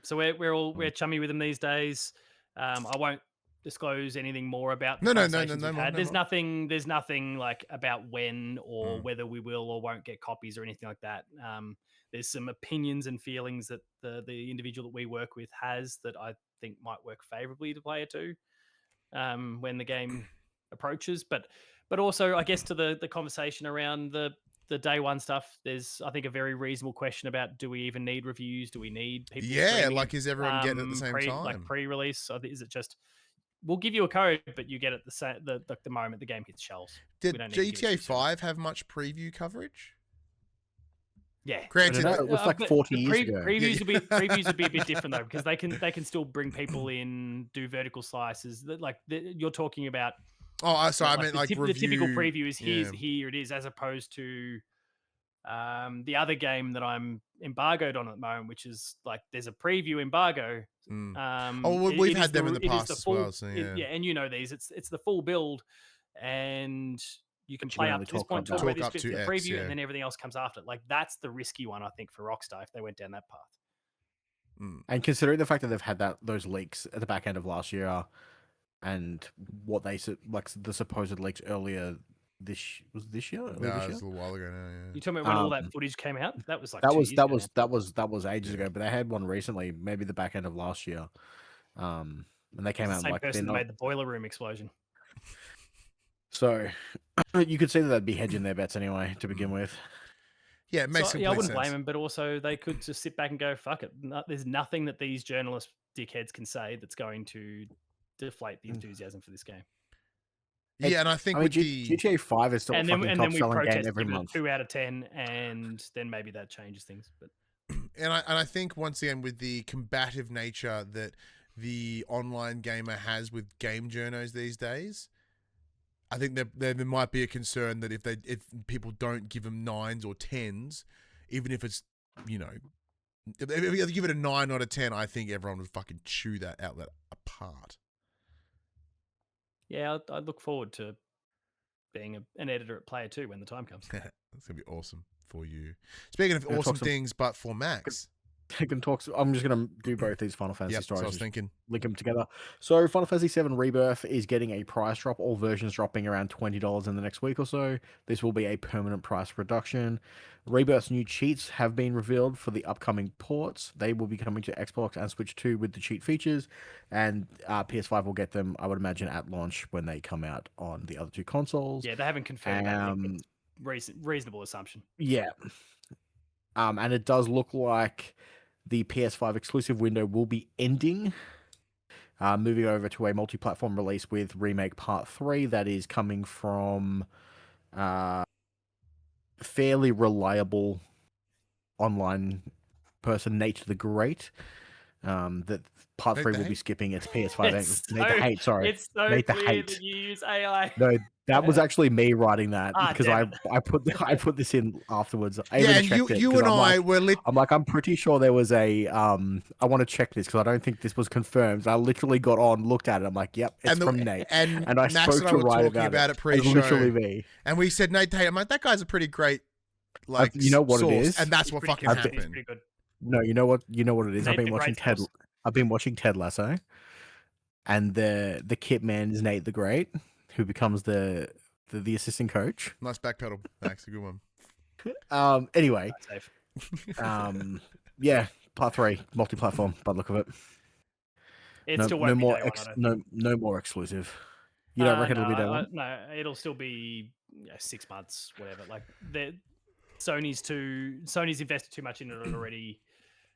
So we're chummy with them these days. I won't disclose anything more about no. There's nothing like about when or whether we will or won't get copies or anything like that. There's some opinions and feelings that the individual that we work with has that I think might work favorably to Player 2 when the game approaches. But also, I guess to the conversation around the day one stuff, there's I think a very reasonable question about do we even need reviews? Do we need people? Yeah, like is everyone getting it at the same time? Like pre-release? Or is it just we'll give you a code, but you get it the moment the game hits shelves? Did GTA 5 have much preview coverage? Yeah, granted, it was like 40 years ago. Previews would be a bit different though, because they can still bring people in, do vertical slices. You're talking about. Oh, sorry, I meant the review. The typical preview is here it is, as opposed to the other game that I'm embargoed on at the moment, which is like there's a preview embargo. We've had them in the past as well. So and you know these. It's the full build, and you can play up to this point, talk about this bit of the preview, and then everything else comes after. Like that's the risky one, I think, for Rockstar if they went down that path. And considering the fact that they've had those leaks at the back end of last year, and what they like the supposed leaks earlier this year. No, it was a little while ago now. Yeah. You talking about when all that footage came out? That was like that was ages ago. But they had one recently, maybe the back end of last year. And they came out same like person that made the boiler room explosion. So you could see that they'd be hedging their bets anyway to begin with. Yeah, it makes complete I wouldn't sense. blame them, but also they could just sit back and go, "Fuck it." There's nothing that these journalists dickheads can say that's going to deflate the enthusiasm for this game. Yeah, and I think with the GTA 5 is still a fucking top we selling game protest every give it a month. 2 out of 10, and then maybe that changes things. But and I think once again with the combative nature that the online gamer has with game journos these days, I think there might be a concern that if people don't give them 9s or 10s, even if it's, you know, if you give it a 9 out of 10, I think everyone would fucking chew that outlet apart. yeah, I look forward to being an editor at Player 2 when the time comes. That's gonna be awesome for you. Speaking of awesome things, but for Max. I'm just going to do both these Final Fantasy stories. So I was thinking. Link them together. So Final Fantasy VII Rebirth is getting a price drop. All versions dropping around $20 in the next week or so. This will be a permanent price reduction. Rebirth's new cheats have been revealed for the upcoming ports. They will be coming to Xbox and Switch 2 with the cheat features, and PS5 will get them, I would imagine, at launch when they come out on the other two consoles. Yeah, they haven't confirmed that. Reasonable assumption. Yeah. And it does look like the PS5 exclusive window will be ending, moving over to a multi-platform release with Remake Part 3 that is coming from fairly reliable online person, Nate the Great. That Part 3 will be skipping its PS5. Nate the Hate, sorry. It's so Nate the clear Hate. that you use AI. No, that was actually me writing that because damn I put this in afterwards. And you and I were I'm like, I'm pretty sure there was a I want to check this because I don't think this was confirmed. I literally got on, looked at it. I'm like, yep, it's from Nate. And I Max spoke and I to were Ryan talking about it It's pre-show. literally me. And we said Nate the Hate. I'm like, that guy's a pretty great you know what source, it is, and that's what fucking happened. No, you know what it is. Nate I've been the watching Great I've been watching Ted Lasso, and the kit man is Nate the Great, who becomes the assistant coach. Nice backpedal, Max. A good one. Anyway, yeah, Part 3 multi-platform by the look of it. It still won't be no more exclusive. You don't reckon it'll be day one? No, it'll still be 6 months, whatever. Like Sony's invested too much in it already.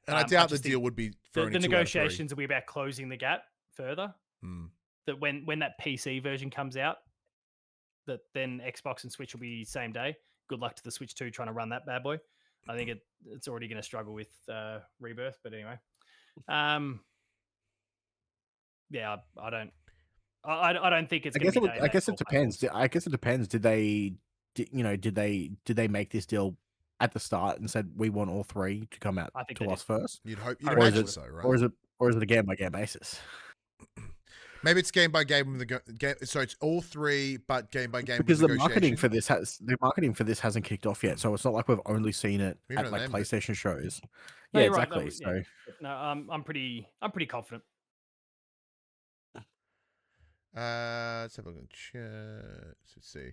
And I doubt the deal would be for the negotiations will be about closing the gap further. That when that PC version comes out, that then Xbox and Switch will be same day. Good luck to the Switch 2 trying to run that bad boy. I think it's already going to struggle with Rebirth, but anyway. Yeah, I don't think it's. I guess it depends. I guess it depends. Did they make this deal at the start and said we want all three to come out to us first? You'd imagine so, right? Or is it a game by game basis? Maybe it's game by game with the game. So it's all three, but game by game. Because the marketing for this hasn't kicked off yet. So it's not like we've only seen it at like PlayStation shows. No, yeah, exactly. Right, so no, I'm pretty confident. Let's have a look. Let's see.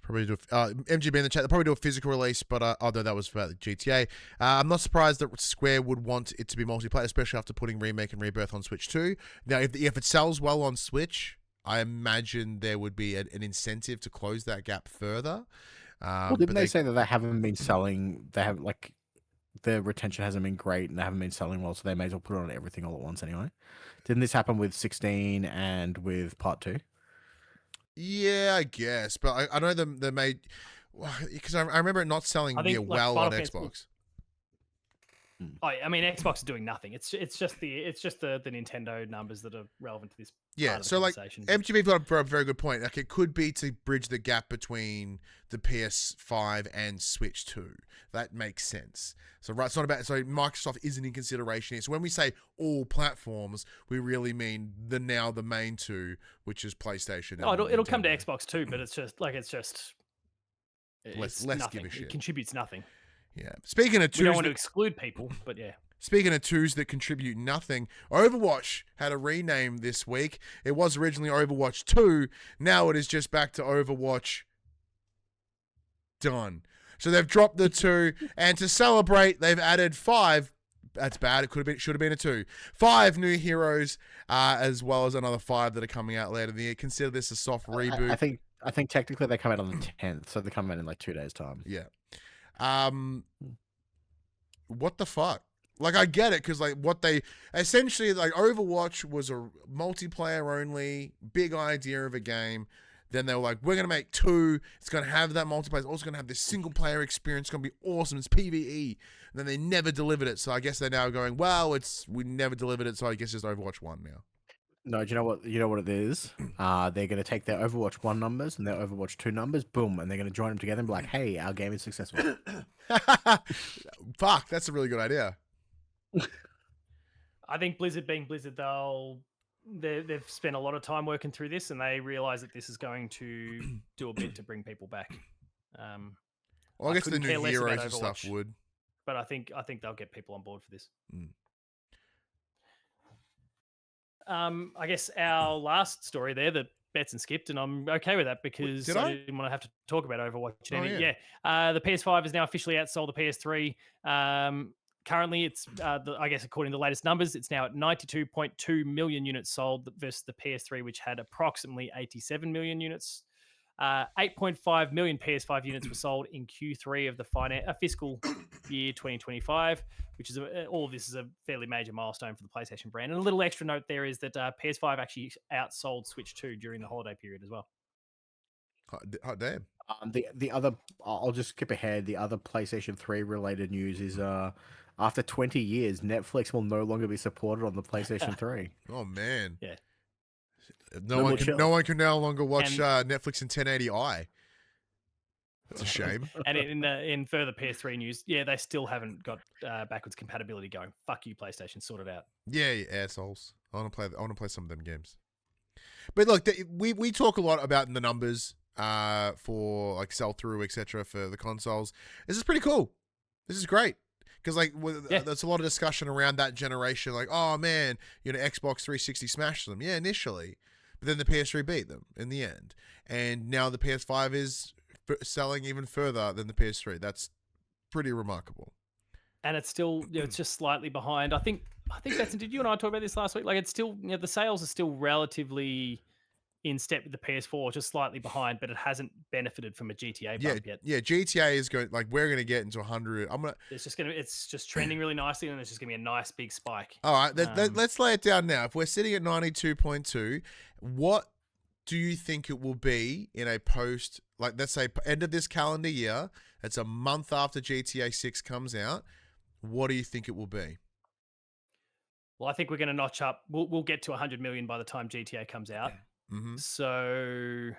Probably do MGB in the chat. They'll probably do a physical release, but although that was about the GTA, I'm not surprised that Square would want it to be multiplayer, especially after putting Remake and Rebirth on Switch 2. Now, if it sells well on Switch, I imagine there would be an incentive to close that gap further. Well, didn't they say that they haven't been selling? They have their retention hasn't been great, and they haven't been selling well, so they may as well put it on everything all at once anyway. Didn't this happen with 16 and with Part 2? Yeah, I guess, but I know they made because I remember it not selling well on Xbox. Oh, I mean, Xbox is doing nothing. It's just the Nintendo numbers that are relevant to this. Yeah, so like MGB got a very good point. Like it could be to bridge the gap between the PS5 and Switch 2. That makes sense. So it's not about Microsoft isn't in consideration here. So when we say all platforms, we really mean the main two, which is PlayStation. It'll come to Xbox too, but it's less nothing. give a shit. It contributes nothing. Yeah. Speaking of twos, we don't want to exclude people, but yeah. Speaking of twos that contribute nothing, Overwatch had a rename this week. It was originally Overwatch 2. Now it is just back to Overwatch done. So they've dropped the 2, and to celebrate, they've added 5. That's bad. It should have been a 2. 5 new heroes, as well as another 5 that are coming out later in the year. Consider this a soft reboot. I think technically they come out on the 10th, so they come out in like 2 days' time. Yeah. What the fuck? Like, I get it, because, like, what they... Essentially, like, Overwatch was a multiplayer-only, big idea of a game. Then they were like, we're going to make 2. It's going to have that multiplayer. It's also going to have this single-player experience. It's going to be awesome. It's PvE. And then they never delivered it. So I guess they're now going, well, we never delivered it, so I guess it's Overwatch 1 now. No, do you know what? You know what it is? They're going to take their Overwatch 1 numbers and their Overwatch 2 numbers, boom, and they're going to join them together and be like, "Hey, our game is successful." Fuck, that's a really good idea. I think Blizzard being Blizzard, they've spent a lot of time working through this, and they realize that this is going to do a bit to bring people back. Well, I guess the couldn't care new less heroes about and stuff Overwatch. would. But I think they'll get people on board for this. I guess our last story there that Betson skipped, and I'm okay with that because Did I I? didn't want to have to talk about Overwatch. Oh, Yeah. The PS5 is now officially outsold the PS3. Currently, it's I guess according to the latest numbers, it's now at 92.2 million units sold versus the PS3, which had approximately 87 million units. 8.5 million PS5 units were sold in Q3 of the fiscal year 2025, which is all of this is a fairly major milestone for the PlayStation brand. And a little extra note there is that PS5 actually outsold Switch 2 during the holiday period as well. Hot damn. The other, I'll just skip ahead. The other PlayStation 3 related news is after 20 years, Netflix will no longer be supported on the PlayStation 3. Oh, man. Yeah. No one can no longer watch Netflix in 1080i. That's a shame. And in further PS3 news, yeah, they still haven't got backwards compatibility going. Fuck you, PlayStation, sort it out. Yeah, you assholes. I want to play some of them games. But look, we talk a lot about the numbers for like sell through, etc. for the consoles. This is pretty cool. This is great. Because there's a lot of discussion around that generation, like, oh man, Xbox 360 smashed them. Yeah, initially. But then the PS3 beat them in the end. And now the PS5 is selling even further than the PS3. That's pretty remarkable. And it's still, it's just slightly behind. I think Betson, did you and I talk about this last week? Like, it's still, the sales are still relatively in step with the PS4, just slightly behind, but it hasn't benefited from a GTA bump yet. Yeah, GTA is going, like, we're going to get into 100. It's just trending really nicely, and it's just going to be a nice big spike. All right, let's lay it down now. If we're sitting at 92.2, what do you think it will be in a post, like, let's say end of this calendar year? It's a month after GTA 6 comes out. What do you think it will be? Well, I think we're going to notch up. We'll get to 100 million by the time GTA comes out. Mm-hmm. So,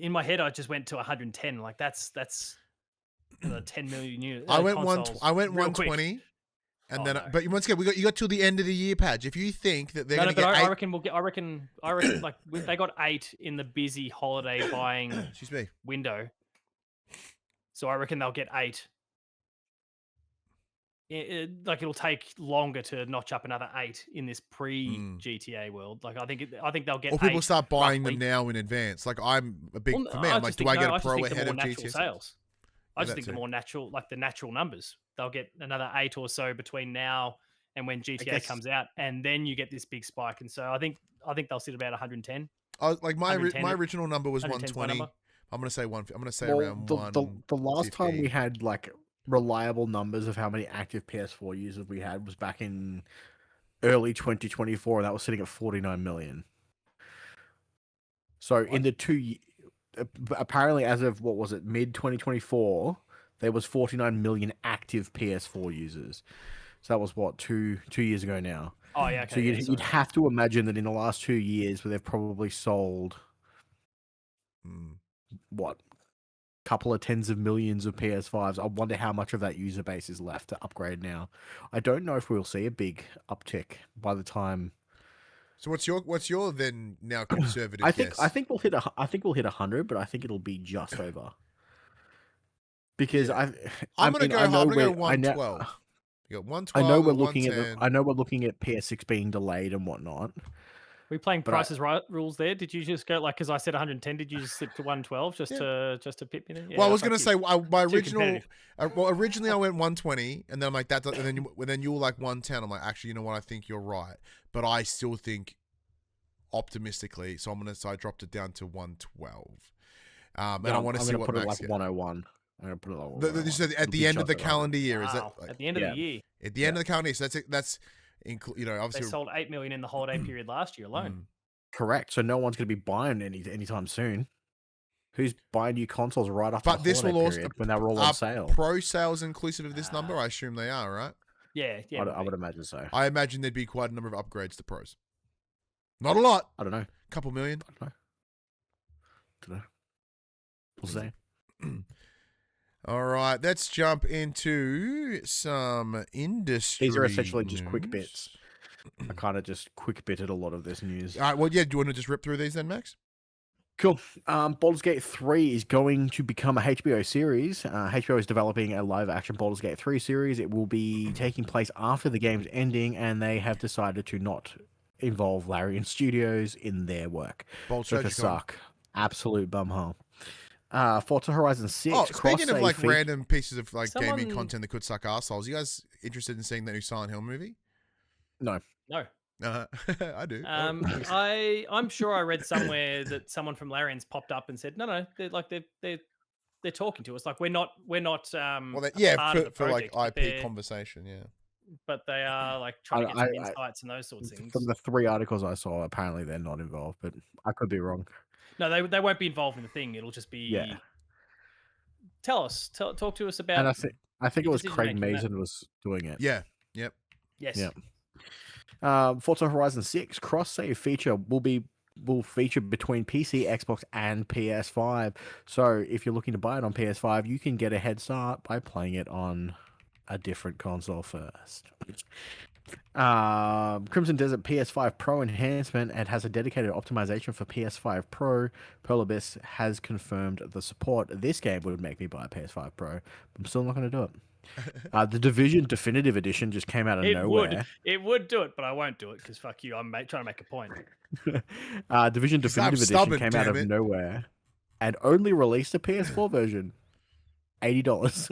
in my head, I just went to 110. Like that's 10 million units. I went 120, and then but once again, you got till the end of the year, Paj. If you think that they're going to get, I reckon like they got 8 in the busy holiday buying window. So I reckon they'll get 8. It'll take longer to notch up another 8 in this pre-GTA world. Like I think they'll get. Or people 8 start buying roughly. them now in advance. Like I'm a big for me. I'm like, do I get a Pro ahead of GTA sales? I just think the more natural, like the natural numbers, they'll get another 8 or so between now and when GTA comes out, and then you get this big spike. And so I think they'll sit about 110. Like my original number was 120. I'm gonna say I'm gonna say around the last time we had like reliable numbers of how many active PS4 users we had was back in early 2024, and that was sitting at 49 million. So in the apparently as of what was it, mid 2024, there was 49 million active PS4 users. So that was what, two years ago now. Oh yeah. Okay, so you'd have to imagine that in the last 2 years, where they've probably sold what, couple of tens of millions of PS5s. I wonder how much of that user base is left to upgrade now. I don't know if we'll see a big uptick by the time. So what's your then now conservative guess? I think we'll hit 100, but I think it'll be just over. Because I'm gonna go 112. You got 112. I know we're looking at PS6 being delayed and whatnot. Are we playing Price's Right rules there? Did you just go like, because I said 110, did you just slip to 112 just to pip me? Yeah, well, I was gonna say my original. Originally I went 120, and then I'm like that, and then you were like 110. I'm like, actually, you know what? I think you're right, but I still think optimistically, so I dropped it down to 112. And I want to see what put it Max like gets. 101. I'm gonna put it like This 101. is at the end of the calendar year. Wow. Is that like, At the end of the year, at the end of the calendar year? So that's they obviously sold 8 million in the holiday period last year alone. Correct. So no one's going to be buying anytime soon. Who's buying new consoles right after But the this holiday will also period when they're all are on sale? Pro sales inclusive of this number? I assume they are, right? Yeah, I would imagine so. I imagine there'd be quite a number of upgrades to pros. Not a lot. I don't know. Couple million. I don't know. We'll see. All right, let's jump into some industry. These are essentially just quick news. bits. I kind of just quick bitted a lot of this news. All right, well, yeah, do you want to just rip through these then, Max? Cool. Baldur's Gate 3 is going to become a HBO series. HBO is developing a live-action Baldur's Gate 3 series. It will be taking place after the game's ending, and they have decided to not involve Larian Studios in their work. Bold So to strategy. Colin. suck. Absolute bumhole. Forza Horizon 6. Oh, speaking of like cross-save random pieces of like gaming Someone- content that could suck arseholes, you guys interested in seeing that new Silent Hill movie? No. No. I do. I'm sure I read somewhere that someone from Larian's popped up and said, no, they're talking to us. Like we're not. well, a yeah, part of the for like project, but IP they're- conversation, yeah. But they are like trying to get I- some I- insights and those sorts of things. From the 3 articles I saw, apparently they're not involved, but I could be wrong. No, they won't be involved in the thing. It'll just be. Yeah. Talk to us about. And I think it was decision Craig making, that- Mazin was doing it. Yeah, yep. Yes. Yeah. Forza Horizon 6 cross-save feature will feature between PC, Xbox, and PS5. So if you're looking to buy it on PS5, you can get a head start by playing it on a different console first. Crimson Desert PS5 Pro enhancement and has a dedicated optimization for PS5 Pro. Pearl Abyss has confirmed the support. This game would make me buy a PS5 Pro. I'm still not going to do it. The Division Definitive Edition just came out of nowhere. It would do it, but I won't do it because fuck you. I'm trying to make a point. Division Because I'm Definitive Edition stubborn, came out damn of it. nowhere and only released a PS4 version. $80.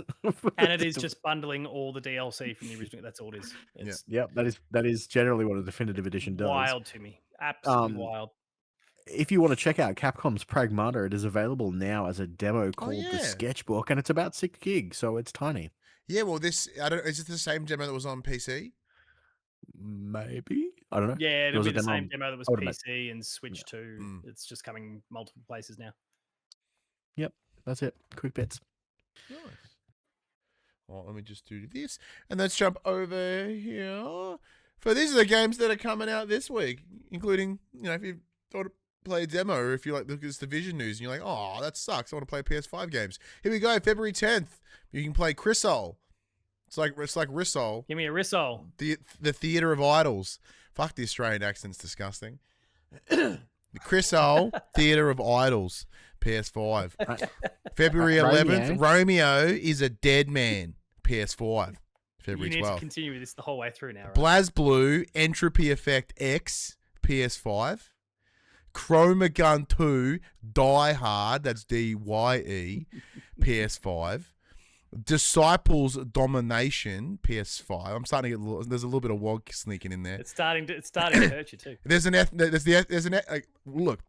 And it is just bundling all the DLC from the original. That's all it is. It's Yep, that is generally what a Definitive Edition does. wild to me. Absolutely Um, wild. If you want to check out Capcom's Pragmata, it is available now as a demo called yeah. The Sketchbook, and it's about 6 gigs, so it's tiny. Yeah, well, is it the same demo that was on PC? Maybe? I don't know. Yeah, There it'll was be a the demo same demo that was I would imagine. PC and Switch 2. Mm. It's just coming multiple places now. That's it. Quick bits. Nice. Well, let me just do this. And let's jump over here. For these are the games that are coming out this week, including, if you thought to play a demo or if you like look at this Division news and you're like, oh, that sucks. I want to play PS5 games. Here we go. February 10th. You can play Crisol. It's like Risol. Give me a Risol. The Theatre of Idols. Fuck, the Australian accent's disgusting. The Crisol Theatre of Idols. PS5. February 11th, Romeo is a dead man. PS5. February You need 12th. to continue this the whole way through now, right? BlazBlue Entropy Effect X. PS5. Chroma Gun 2 Die Hard. That's DYE. PS5. Disciples Domination. PS5. I'm starting to get there's a little bit of wog sneaking in there. It's starting to hurt you too. Look,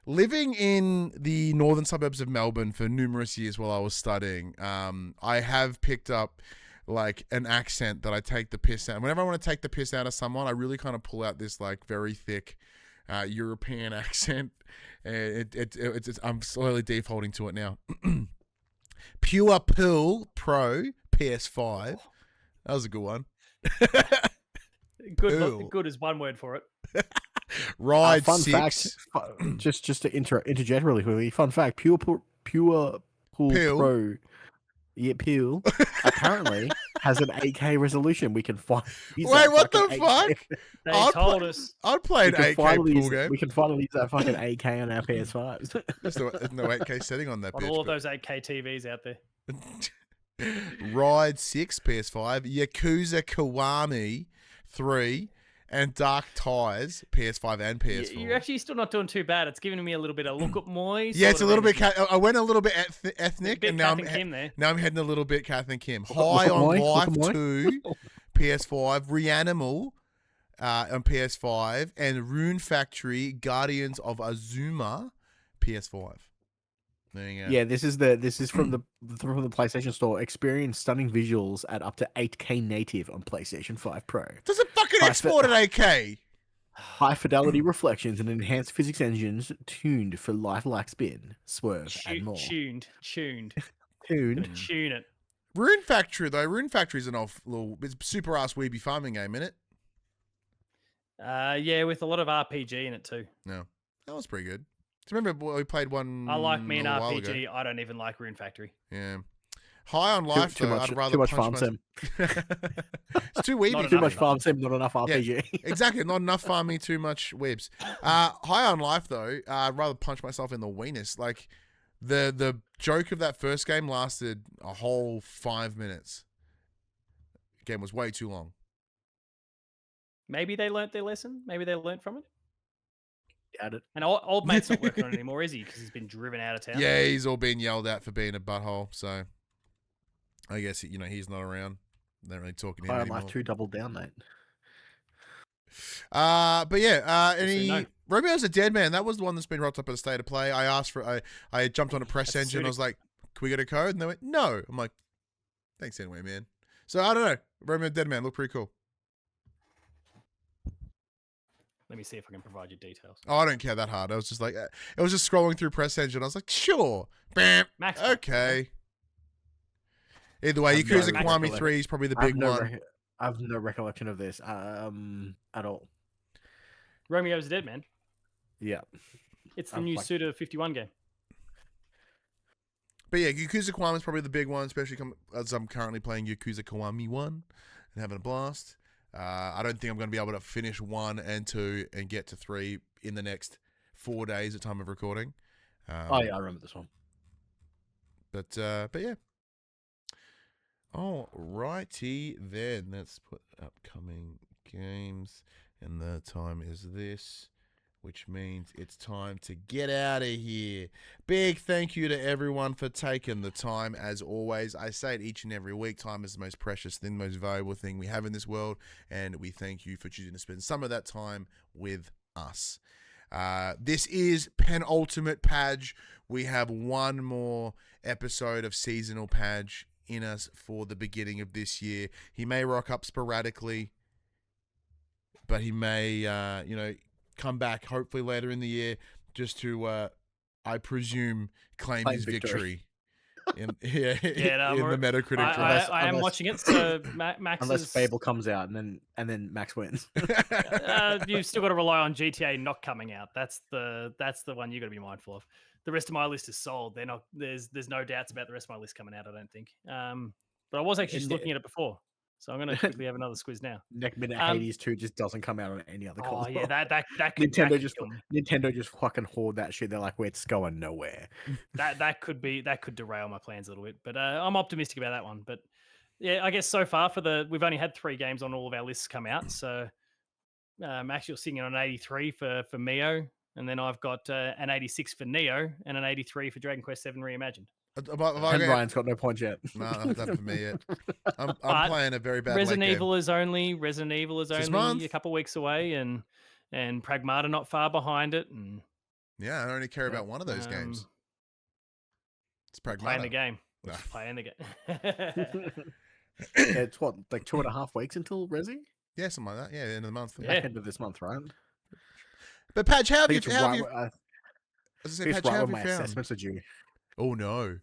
living in the northern suburbs of Melbourne for numerous years while I was studying, I have picked up like an accent that I take the piss out. Whenever I want to take the piss out of someone, I really kind of pull out this like very thick European accent. I'm slowly defaulting to it now. Pure Pool Pro PS5. That was a good one. Cool. Good is one word for it. Ride fun 6. fact, just to interject really quickly. Fun fact: Pure Pool Pro, Peel apparently has an 8K resolution. We can find. Wait, what the fuck? They told us. I'd play an 8K pool game. We can finally use that fucking 8K on our PS5s. There's no 8K setting on that On bitch. all of those 8K TVs out there. Ride 6 PS5, Yakuza Kiwami 3, and Dark Ties PS5 and PS4. You're actually still not doing too bad. It's giving me a little bit of look at Moy. Yeah, it's a little bit. I went a little bit ethnic, and now I'm heading a little bit Kath and Kim. Look High at on Moy, Life look at 2 PS5, Reanimal on PS5, and Rune Factory Guardians of Azuma PS5. There you go. Yeah, this is from the PlayStation Store. Experience stunning visuals at up to 8K native on PlayStation 5 Pro. Does it fucking High export at 8K? High fidelity reflections and enhanced physics engines tuned for lifelike spin, swerve, and more. Tuned. Tuned. Gonna tune it. Rune Factory though. Rune Factory's an off little. It's super ass weeby farming game, isn't it? Yeah, with a lot of RPG in it too. No, that was pretty good. Do you remember we played one? I like me an a while RPG. ago? I don't even like Rune Factory. Yeah. High on life Too though. much, I'd rather too much punch farm my- sim. It's too weeby. Not Too enough much farm. farm sim, not enough RPG. Exactly, not enough farming, too much webs. High on life though, I'd rather punch myself in the weenus. Like the joke of that first game lasted a whole 5 minutes. The game was way too long. Maybe they learnt their lesson. Maybe they learnt from it. Doubt it. And old mate's not working on it anymore, is he? Because he's been driven out of town. Yeah, he's all been yelled at for being a butthole. So I guess he's not around. They don't really talking to him High on anymore. Life 2 double down, mate. But yeah, Actually, no. Romeo's a Dead Man. That was the one that's been rocked up at a state of play. I asked for, I jumped on a press That's engine. I sick. was like, "Can we get a code?" And they went, "No." I'm like, "Thanks anyway, man." So I don't know. Romeo Dead Man looked pretty cool. Let me see if I can provide you details. Oh, I don't care that hard. I was just like, it was just scrolling through press engine. I was like, sure, bam, Max. okay. Either way, I've no Yakuza Kiwami recollection. 3 is probably the I have big no one. I have no recollection of this at all. Romeo's a Dead Man. Yeah. It's the I'm new like- Suda 51 game. But yeah, Yakuza Kiwami is probably the big one, especially as I'm currently playing Yakuza Kiwami 1 and having a blast. I don't think I'm going to be able to finish 1 and 2 and get to 3 in the next 4 days at time of recording. Oh yeah, I remember this one. But yeah. Alrighty then. Let's put upcoming games, and the time is this, which means it's time to get out of here. Big thank you to everyone for taking the time. As always, I say it each and every week, time is the most precious thing, the most valuable thing we have in this world, and we thank you for choosing to spend some of that time with us. This is Penultimate Paj. We have one more episode of Seasonal Paj in us for the beginning of this year. He may rock up sporadically, but he may, come back hopefully later in the year just to, I presume, claim his victory. in the Metacritic draft. I am watching it, so Max Unless is... Fable comes out and then Max wins. You've still got to rely on GTA not coming out. That's the one you got to be mindful of. The rest of my list is sold. They're not. There's no doubts about the rest of my list coming out. I don't think. But I was actually just looking at it before, so I'm going to quickly have another squiz now. Next minute, Hades 2 just doesn't come out on any other Oh console. yeah, that could Nintendo just fucking hoard that shit. They're like, well, it's going nowhere. that could derail my plans a little bit. But I'm optimistic about that one. But yeah, I guess so far we've only had 3 games on all of our lists come out. So Max, you're sitting on an 83 for Nioh. And then I've got an 86 for Nioh and an 83 for Dragon Quest VII Reimagined. And Ryan's got no points yet. No, that's not for me yet. I'm playing a very bad Resident late Evil is only a couple weeks away, and Pragmata not far behind it. And yeah, I only care about one of those games. It's Pragmata. Playing the game. No. Just playing the game. Yeah, it's what, like 2.5 weeks until Resi? Yeah, something like that. Yeah, end of the month. Yeah. Back end of this month, right? But Paj, how have you right when my found? assessments are due. Oh no.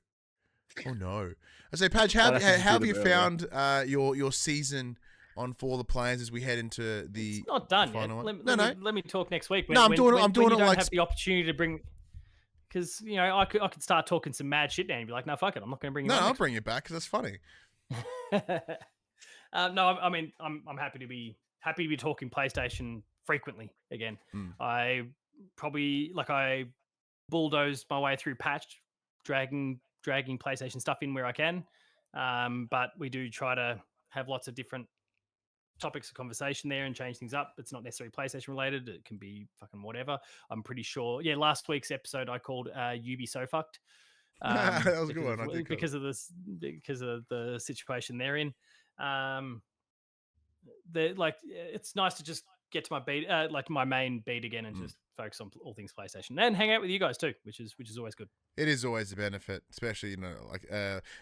I say, Paj, how have you found your season on For the Players as we head into the It's not done yet. final one? Let me talk next week. I'm doing it when you don't like have the opportunity to bring, because I could start talking some mad shit now and be like, no, fuck it, I'm not going to bring it. No, on I'll next bring it back because that's funny. No, I mean, I'm happy to be talking PlayStation frequently again. I probably I bulldozed my way through patch, dragging PlayStation stuff in where I can, but we do try to have lots of different topics of conversation there and change things up. It's not necessarily PlayStation related. It can be fucking whatever. I'm pretty sure. Yeah, last week's episode I called "Ubi So Fucked." That was a good one. Because of the situation they're in. It's nice to just get to my beat, my main beat again, and just focus on all things PlayStation and hang out with you guys too, which is always good. It is always a benefit, especially,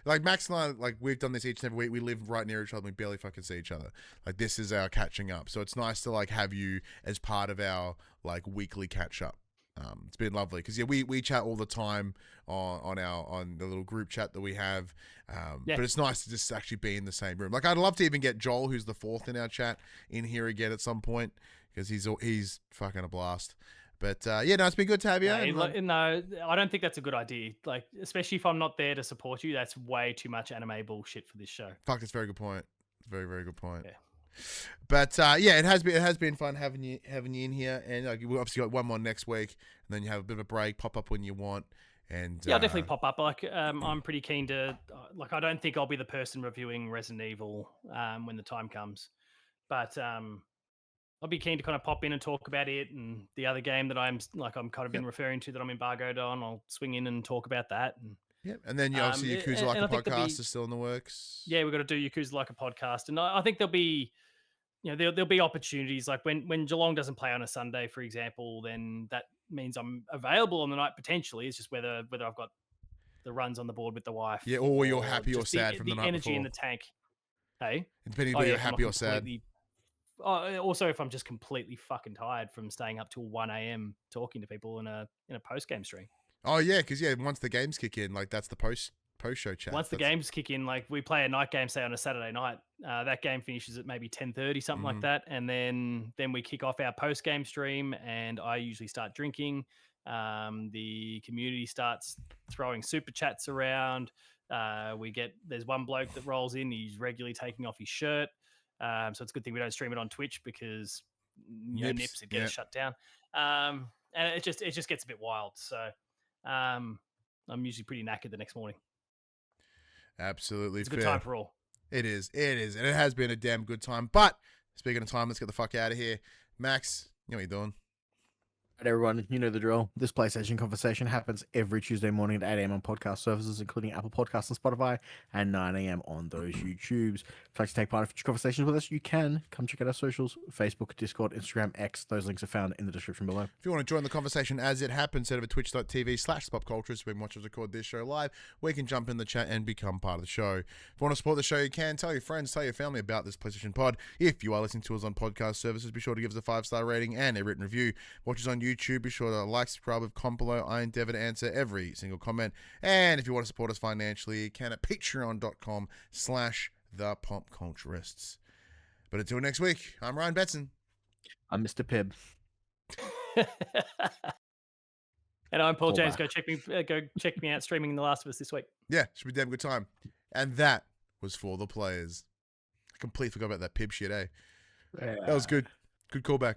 like Max and I, like we've done this each and every week. We live right near each other. And we barely fucking see each other. Like this is our catching up. So it's nice to like have you as part of our like weekly catch up. It's been lovely because we chat all the time on the little group chat that we have. But it's nice to just actually be in the same room. Like I'd love to even get Joel, who's the fourth in our chat, in here again at some point because he's fucking a blast. But no, it's been good to have you. No, I don't think that's a good idea. Like, especially if I'm not there to support you, that's way too much anime bullshit for this show. Fuck, that's a very good point. Very, very good point. Yeah. But it has been fun having you in here, and we obviously got one more next week, and then you have a bit of a break, pop up when you want, and I'll definitely pop up. Like, I'm pretty keen to. Like, I don't think I'll be the person reviewing Resident Evil when the time comes, but I'll be keen to kind of pop in and talk about it and the other game that I'm kind of been referring to that I'm embargoed on. I'll swing in and talk about that. And, and then obviously Yakuza Like a podcast is still in the works. Yeah, we've got to do Yakuza Like a podcast, and I think there'll be. There'll be opportunities like when Geelong doesn't play on a Sunday, for example, then that means I'm available on the night potentially. It's just whether I've got the runs on the board with the wife. Yeah, or you're happy or sad from the night energy before. in the tank. Hey, depending whether you're happy or sad. Also, if I'm just completely fucking tired from staying up till 1 a.m. talking to people in a post game stream. Oh yeah, because once the games kick in, like that's the post show chat. Once the games kick in, like we play a night game, say on a Saturday night, that game finishes at maybe 10:30, something like that, and then we kick off our post game stream, and I usually start drinking. The community starts throwing super chats around. There's one bloke that rolls in, he's regularly taking off his shirt. So it's a good thing we don't stream it on Twitch because nips would get us shut down. And it just gets a bit wild. So I'm usually pretty knackered the next morning. Absolutely, it's a good time for all. It is, and it has been a damn good time. But speaking of time, let's get the fuck out of here. Max, you know what you're doing. Right, everyone, you know the drill. This PlayStation conversation happens every Tuesday morning at 8 a.m. on podcast services, including Apple Podcasts and Spotify, and 9 a.m. on those YouTubes. If you'd like to take part in future conversations with us, you can. Come check out our socials, Facebook, Discord, Instagram, X. Those links are found in the description below. If you want to join the conversation as it happens, head over to twitch.tv/popcultures, where we watch us record this show live. We can jump in the chat and become part of the show. If you want to support the show, you can. Tell your friends, tell your family about this PlayStation pod. If you are listening to us on podcast services, be sure to give us a 5-star rating and a written review. Watch us on YouTube, be sure to like, subscribe, with comment below. I endeavor to answer every single comment. And if you want to support us financially, you can at patreon.com/thepopculturists. But until next week, I'm Ryan Betson. I'm Mr. Pibb. And I'm Paul James. Go check me out streaming The Last of Us this week. Yeah, should be a damn good time. And that was for the players. I completely forgot about that Pibb shit, eh? That was good. Good callback.